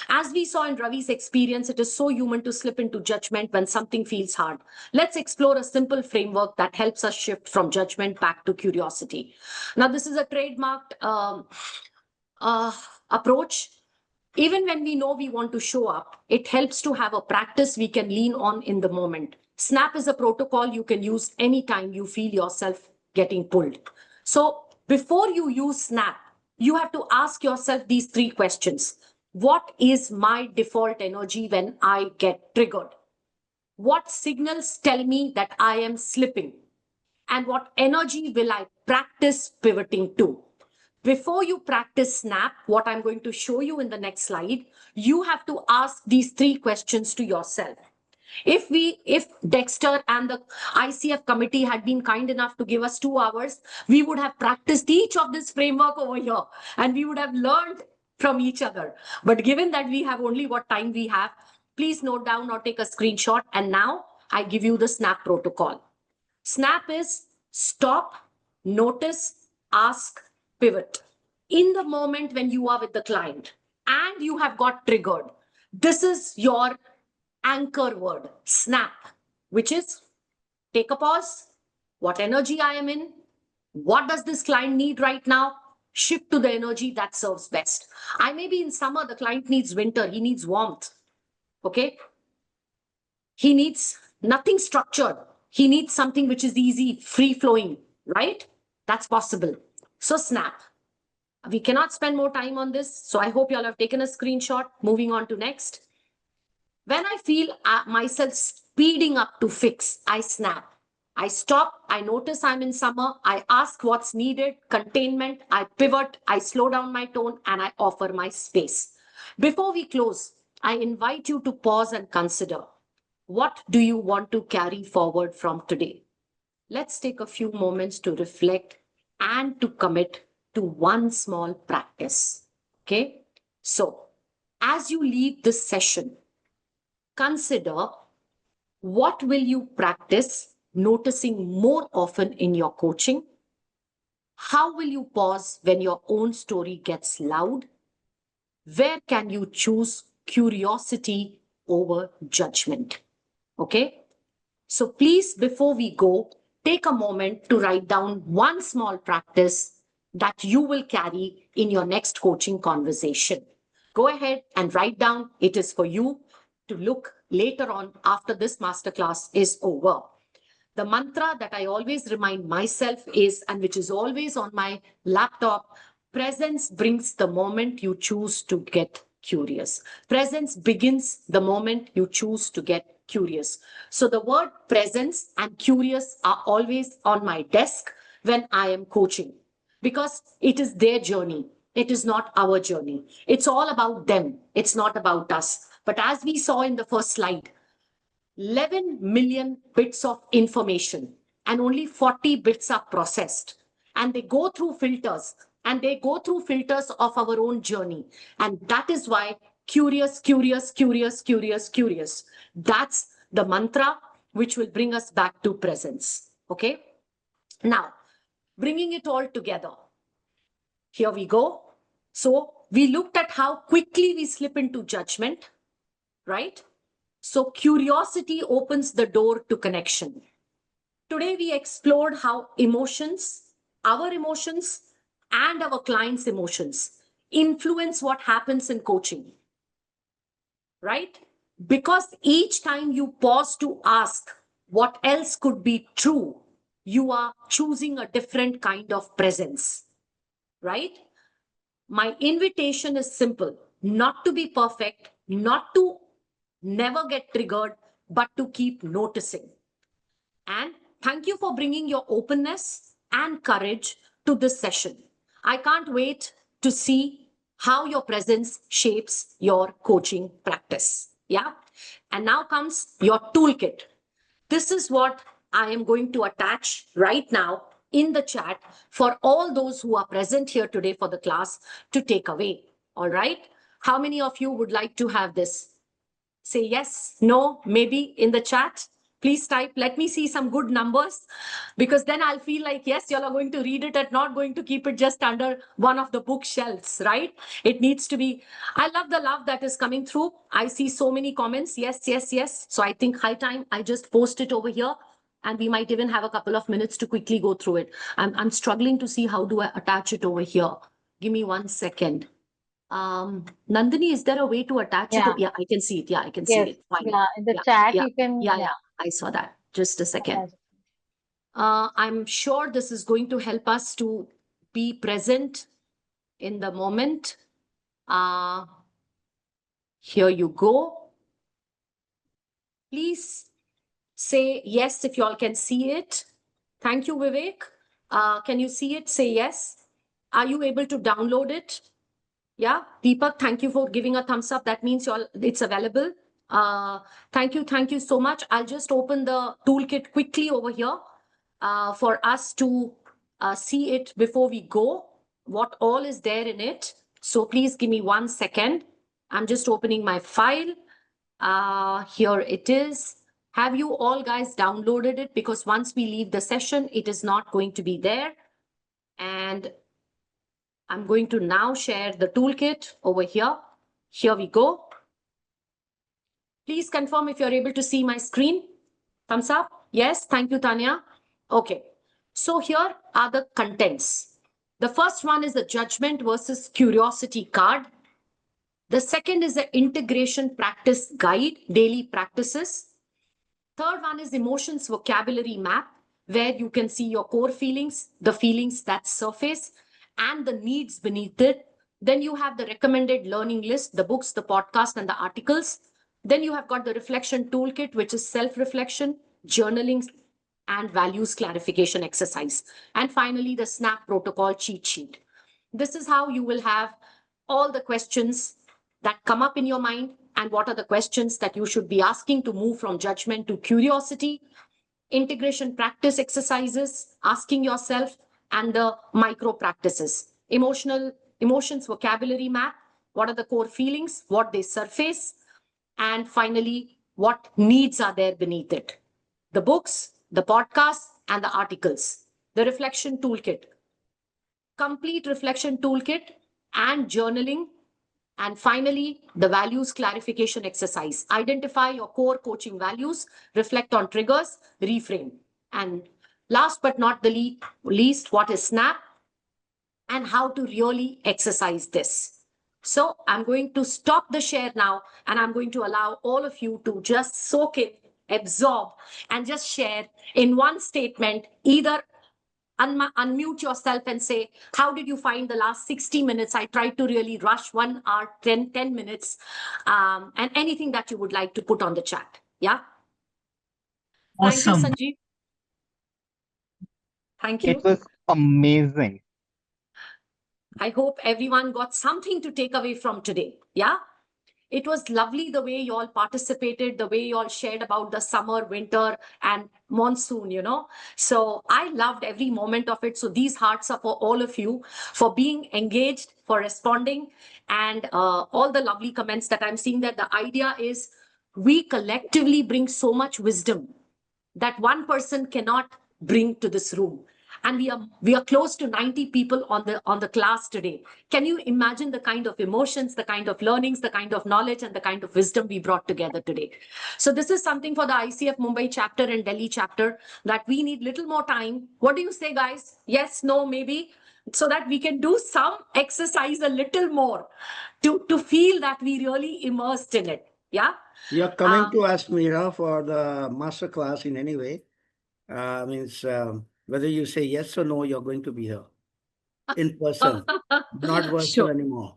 As we saw in Ravi's experience, it is so human to slip into judgment when something feels hard. Let's explore a simple framework that helps us shift from judgment back to curiosity. Now, this is a trademarked approach. Even when we know we want to show up, it helps to have a practice we can lean on in the moment. SNAP is a protocol you can use anytime you feel yourself getting pulled. So before you use SNAP, you have to ask yourself these 3 questions. What is my default energy when I get triggered? What signals tell me that I am slipping? And what energy will I practice pivoting to? Before you practice SNAP, what I'm going to show you in the next slide, you have to ask these 3 questions to yourself. If Dexter and the ICF committee had been kind enough to give us 2 hours, we would have practiced each of this framework over here and we would have learned from each other. But given that we have only what time we have, please note down or take a screenshot. And now I give you the SNAP protocol. SNAP is stop, notice, ask, pivot. In the moment when you are with the client and you have got triggered, this is your anchor word, SNAP, which is take a pause, what energy I am in, what does this client need right now, shift to the energy that serves best. I may be in summer, the client needs winter, he needs warmth, okay? He needs nothing structured. He needs something which is easy, free-flowing, right? That's possible. So SNAP. We cannot spend more time on this, so I hope you all have taken a screenshot. Moving on to next. When I feel myself speeding up to fix, I snap. I stop, I notice I'm in summer, I ask what's needed, containment, I pivot, I slow down my tone, and I offer my space. Before we close, I invite you to pause and consider, what do you want to carry forward from today? Let's take a few moments to reflect and to commit to one small practice, okay? So, as you leave this session, consider what will you practice noticing more often in your coaching? How will you pause when your own story gets loud? Where can you choose curiosity over judgment? Okay? So please, before we go, take a moment to write down one small practice that you will carry in your next coaching conversation. Go ahead and write down. It is for you to look later on after this masterclass is over. The mantra that I always remind myself is, and which is always on my laptop, presence brings the moment you choose to get curious. Presence begins the moment you choose to get curious. So the word presence and curious are always on my desk when I am coaching, because it is their journey. It is not our journey. It's all about them. It's not about us. But as we saw in the first slide, 11 million bits of information and only 40 bits are processed. And they go through filters, and they go through filters of our own journey. And that is why curious, curious, curious, curious, curious. That's the mantra which will bring us back to presence. Okay? Now, bringing it all together. Here we go. So we looked at how quickly we slip into judgment, right? So curiosity opens the door to connection. Today, we explored how emotions, our emotions, and our clients' emotions influence what happens in coaching, right? Because each time you pause to ask what else could be true, you are choosing a different kind of presence, right? My invitation is simple: not to be perfect, not to never get triggered, but to keep noticing. And thank you for bringing your openness and courage to this session. I can't wait to see how your presence shapes your coaching practice. Yeah. And now comes your toolkit. This is what I am going to attach right now in the chat for all those who are present here today for the class to take away. All right. How many of you would like to have this? Say yes, no, maybe in the chat. Please type. Let me see some good numbers, because then I'll feel like, yes, y'all are going to read it and not going to keep it just under one of the bookshelves, right? It needs to be. I love the love that is coming through. I see so many comments. Yes, yes, yes. So I think high time I just post it over here, and we might even have a couple of minutes to quickly go through it. I'm struggling to see how do I attach it over here. Give me 1 second. Nandini, is there a way to attach it? Yeah, I can see it. Yeah, I can see it. Fine. Yeah, in the chat you can. Yeah, I saw that. Just a second. I'm sure this is going to help us to be present in the moment. Here you go. Please say yes if you all can see it. Thank you, Vivek. Can you see it? Say yes. Are you able to download it? Yeah, Deepak, thank you for giving a thumbs up. That means it's available. Thank you so much. I'll just open the toolkit quickly over here for us to see it before we go, what all is there in it. So please give me 1 second. I'm just opening my file. Here it is. Have you all guys downloaded it? Because once we leave the session, it is not going to be there. And I'm going to now share the toolkit over here. Here we go. Please confirm if you're able to see my screen. Thumbs up. Yes, thank you, Tanya. Okay, so here are the contents. The first one is the judgment versus curiosity card. The second is the integration practice guide, daily practices. Third one is emotions vocabulary map, where you can see your core feelings, the feelings that surface, and the needs beneath it. Then you have the recommended learning list, the books, the podcast, and the articles. Then you have got the reflection toolkit, which is self-reflection, journaling, and values clarification exercise. And finally, the SNAP protocol cheat sheet. This is how you will have all the questions that come up in your mind, and what are the questions that you should be asking to move from judgment to curiosity, integration practice exercises, asking yourself, and the micro practices. Emotions vocabulary map, what are the core feelings, what they surface, and finally, what needs are there beneath it. The books, the podcasts, and the articles. The reflection toolkit. Complete reflection toolkit and journaling. And finally, the values clarification exercise. Identify your core coaching values, reflect on triggers, reframe. And last but not the least, what is SNAP and how to really exercise this. So I'm going to stop the share now, and I'm going to allow all of you to just soak in, absorb, and just share in one statement, either unmute yourself and say, how did you find the last 60 minutes? I tried to really rush 1 hour, 10 minutes, and anything that you would like to put on the chat. Yeah. Awesome. Thank you, Sanjeev. Thank you. It was amazing. I hope everyone got something to take away from today. Yeah. It was lovely the way you all participated, the way you all shared about the summer, winter, and monsoon, So I loved every moment of it. So these hearts are for all of you, for being engaged, for responding, and all the lovely comments that I'm seeing. That the idea is we collectively bring so much wisdom that one person cannot bring to this room. and we are close to 90 people on the class today. Can you imagine the kind of emotions, the kind of learnings, the kind of knowledge, and the kind of wisdom we brought together today? So this is something for the ICF Mumbai chapter and Delhi chapter that we need little more time. What do you say, guys? Yes, no, maybe? So that we can do some exercise a little more to feel that we really immersed in it. Yeah. You're coming to us, Meera, for the masterclass in any way. Means whether you say yes or no, you're going to be here in person, not virtual Sure. anymore.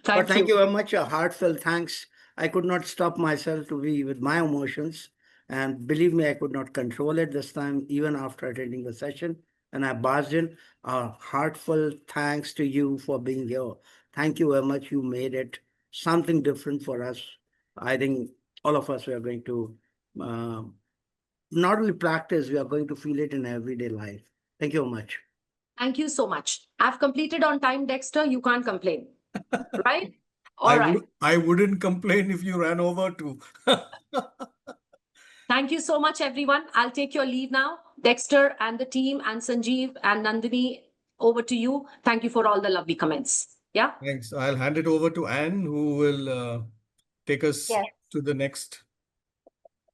Thank Thank you. you very much. A heartfelt thanks. I could not stop myself to be with my emotions. And believe me, I could not control it this time, even after attending the session. And I barged in. A heartfelt thanks to you for being here. Thank you very much. You made it something different for us. I think all of us are going to not only practice, we are going to feel it in everyday life. Thank you very much. Thank you so much. I've completed on time, Dexter. You can't complain. Right? All right. I wouldn't complain if you ran over too. Thank you so much, everyone. I'll take your leave now. Dexter and the team and Sanjeev and Nandini, over to you. Thank you for all the lovely comments. Yeah. Thanks. I'll hand it over to Anne, who will take us to the next.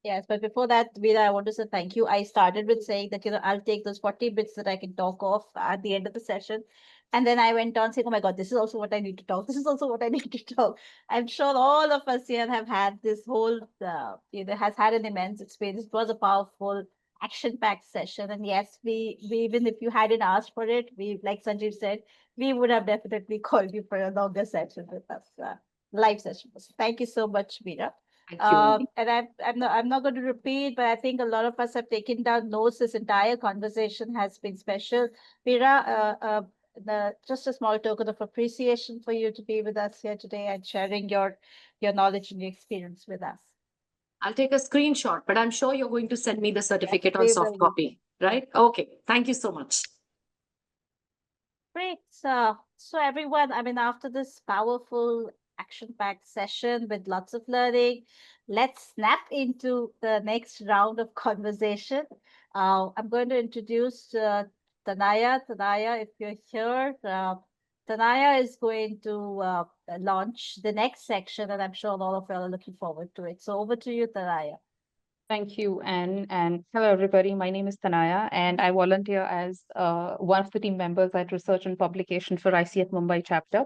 Yes, but before that, Meera, I want to say thank you. I started with saying that, I'll take those 40 bits that I can talk of at the end of the session. And then I went on saying, oh my God, this is also what I need to talk. This is also what I need to talk. I'm sure all of us here have had this whole, has had an immense experience. It was a powerful, action-packed session. And yes, we even if you hadn't asked for it, like Sanjeev said, we would have definitely called you for a longer session with us, live session. So thank you so much, Meera. Thank you. And I'm not going to repeat, but I think a lot of us have taken down notes. This entire conversation has been special. Meera, just a small token of appreciation for you to be with us here today and sharing your knowledge and your experience with us. I'll take a screenshot, but I'm sure you're going to send me the certificate on we soft will. copy, right? Okay. Thank you so much. Great. So everyone, after this powerful action-packed session with lots of learning, let's snap into the next round of conversation. I'm going to introduce Tanaya. Tanaya, if you're here, Tanaya is going to launch the next section, and I'm sure all of you are looking forward to it. So over to you, Tanaya. Thank you, Anne, and hello, everybody. My name is Tanaya, and I volunteer as one of the team members at Research and Publication for ICF Mumbai Chapter.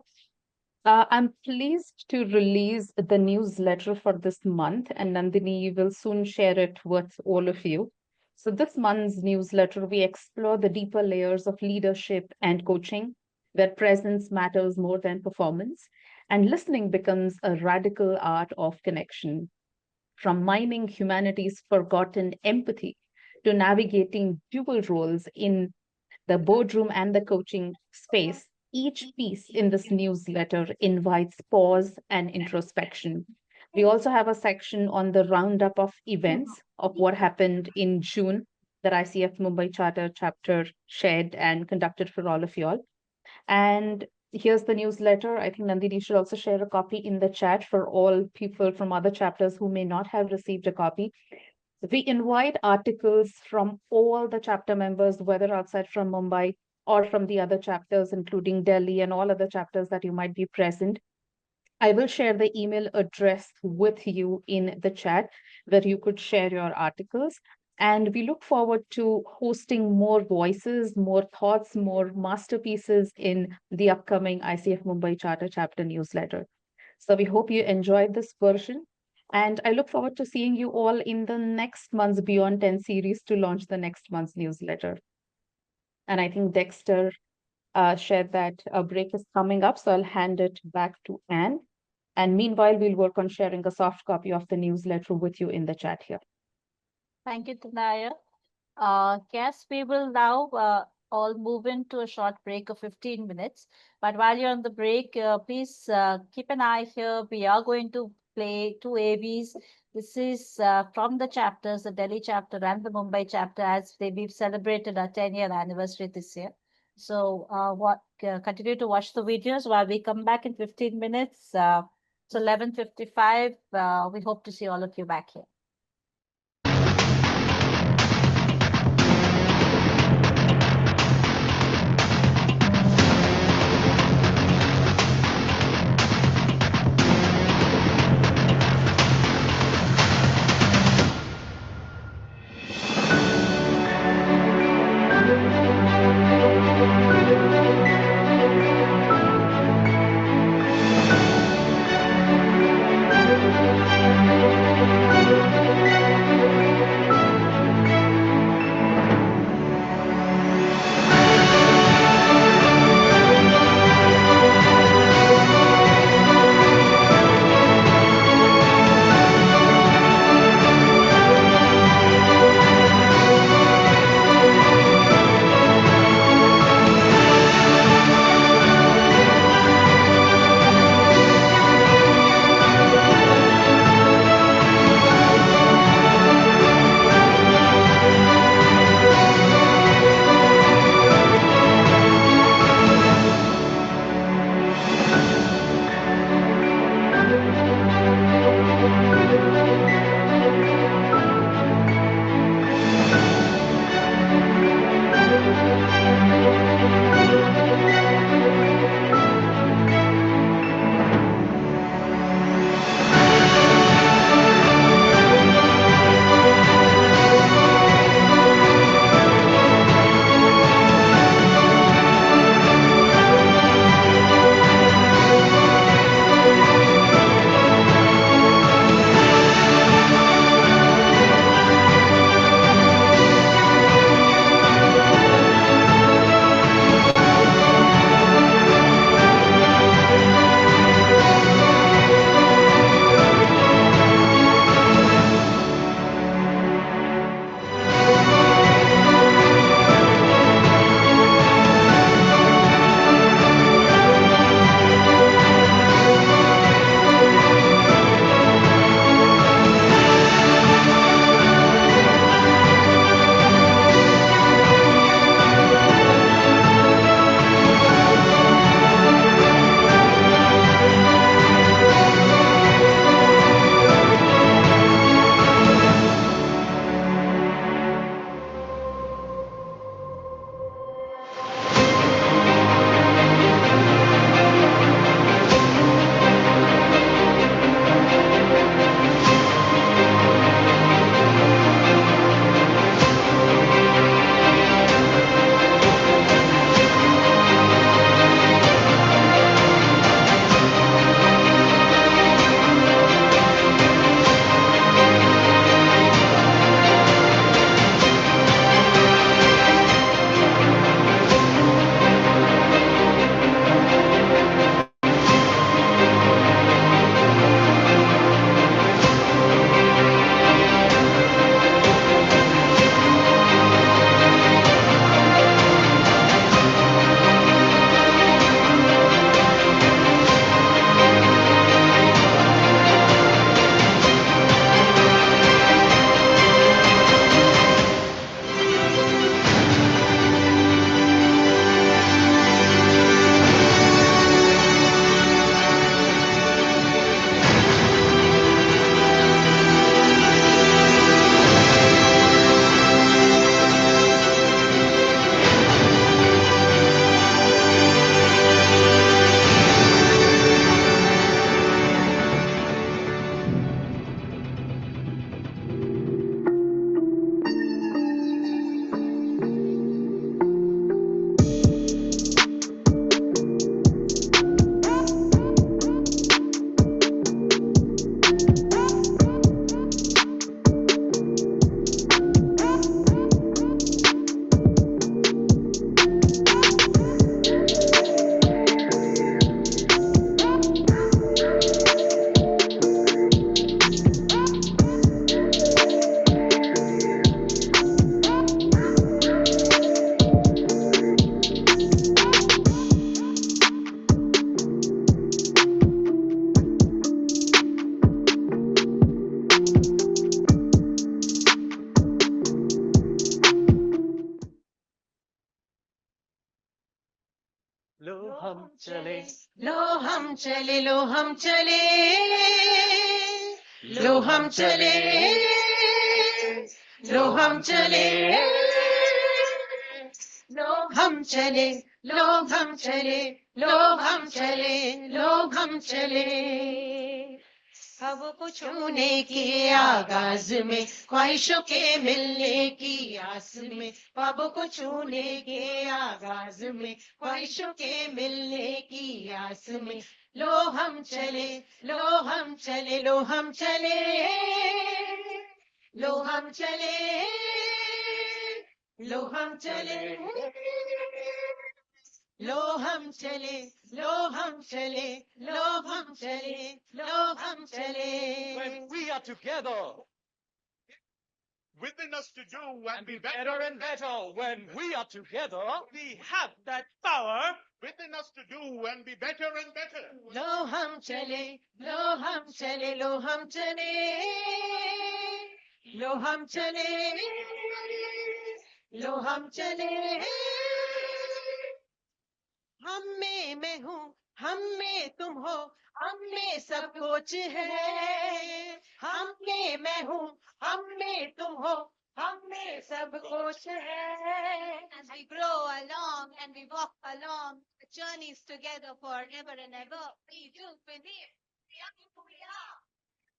I'm pleased to release the newsletter for this month, and Nandini will soon share it with all of you. So this month's newsletter, we explore the deeper layers of leadership and coaching, where presence matters more than performance, and listening becomes a radical art of connection. From mining humanity's forgotten empathy to navigating dual roles in the boardroom and the coaching space, each piece in this newsletter invites pause and introspection. We also have a section on the roundup of events of what happened in June that ICF Mumbai Charter Chapter shared and conducted for all of you all. And here's the newsletter. I think Nandini should also share a copy in the chat for all people from other chapters who may not have received a copy. We invite articles from all the chapter members, whether outside from Mumbai or from the other chapters, including Delhi and all other chapters that you might be present. I will share the email address with you in the chat where you could share your articles. And we look forward to hosting more voices, more thoughts, more masterpieces in the upcoming ICF Mumbai Charter Chapter newsletter. So we hope you enjoyed this version. And I look forward to seeing you all in the next month's Beyond 10 series to launch the next month's newsletter. And I think Dexter shared that a break is coming up, so I'll hand it back to Anne. And meanwhile, we'll work on sharing a soft copy of the newsletter with you in the chat here. Thank you, Tanaya. Yes, we will now all move into a short break of 15 minutes. But while you're on the break, please keep an eye here. We are going to play 2 AVs. This is from the chapters, the Delhi chapter and the Mumbai chapter, as we've celebrated our 10-year anniversary this year. So continue to watch the videos while we come back in 15 minutes. So 11:55, we hope to see all of you back here. हम चले, लो हम चले, लो हम चले, लो हम चले, लो हम चले, लो हम चले, लो हम चले, लो हम चले, लो हम चले। हवा को छूने के आगाज में, ख्वाहिशों के मिलने की आस में, ख्वाबों को छूने के आगाज में, ख्वाहिशों के मिलने की आस में, लो हम चले, लो हम चले, लो हम चले, लो हम चले, लो हम चले, लो हम चले, लो हम चले, लो हम चले, लो हम चले। When we are together, within us to do and be better and better. When we are together, we have that power within us to do and be better and better. लो हम चले, लो हम चले, लो हम चले, लो हम चले, लो हम चले। हम में मैं हूँ, हम में तुम हो, हम में सब कुछ है। हम में मैं हूँ, हम में तुम हो, हम में सब कुछ है। As we grow along and we walk along, the journeys together forever and ever. We do believe we are who we are.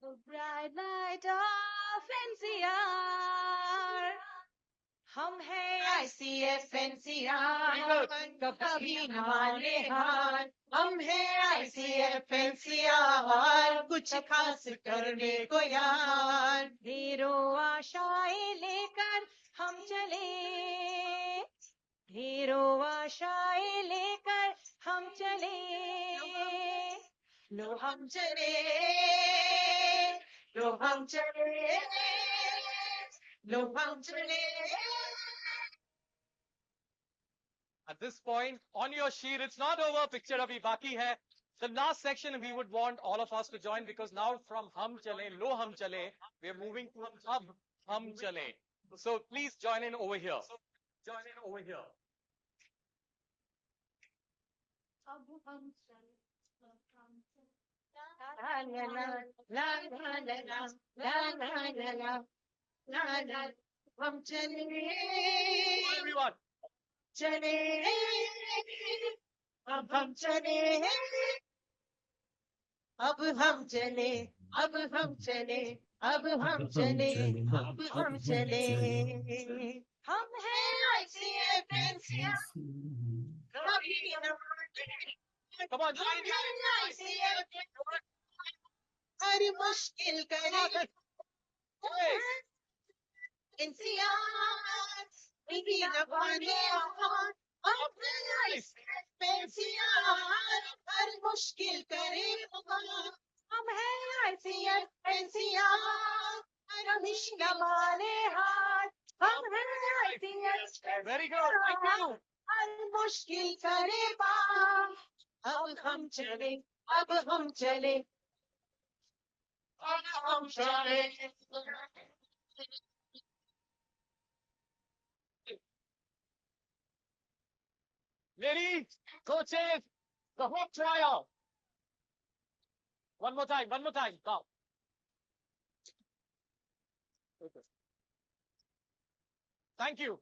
The bright light of NCR. हम है ICF NCR, कभी न माने हार। हम है ICF NCR, कुछ खास करने को यार। ढेरों आशाएं लेकर हम चले, ढेरों आशाएं लेकर हम चले, लो हम चले, लो हम चले, लो हम चले। At this point, on your sheet, it's not over. Picture abhi baki hai. The last section we would want all of us to join, because now from Hum Chale, Lo Hum Chale, we are moving to Ab Hum Chale. So please join in over here. Join in over here. अब हम चले, La la la la la la la la la la la। हम चले, everyone, चले, अब हम चले, अब हम चले, अब हम चले, अब हम चले, अब हम चले। हम हैं ICF NCR, कभी न come on, हम हैं ICF, हर मुश्किल करे NCR, कभी न माने हार। हम हैं ICF NCR, हर मुश्किल करे पार। हम हैं ICF NCR, हर न माने हार। हम हैं ICF, very good, thank you. हर मुश्किल करे पार। अब हम चले, अब हम चले, अब हम चले। Ladies, coaches, the whole trial. One more time, go. Okay. Thank you.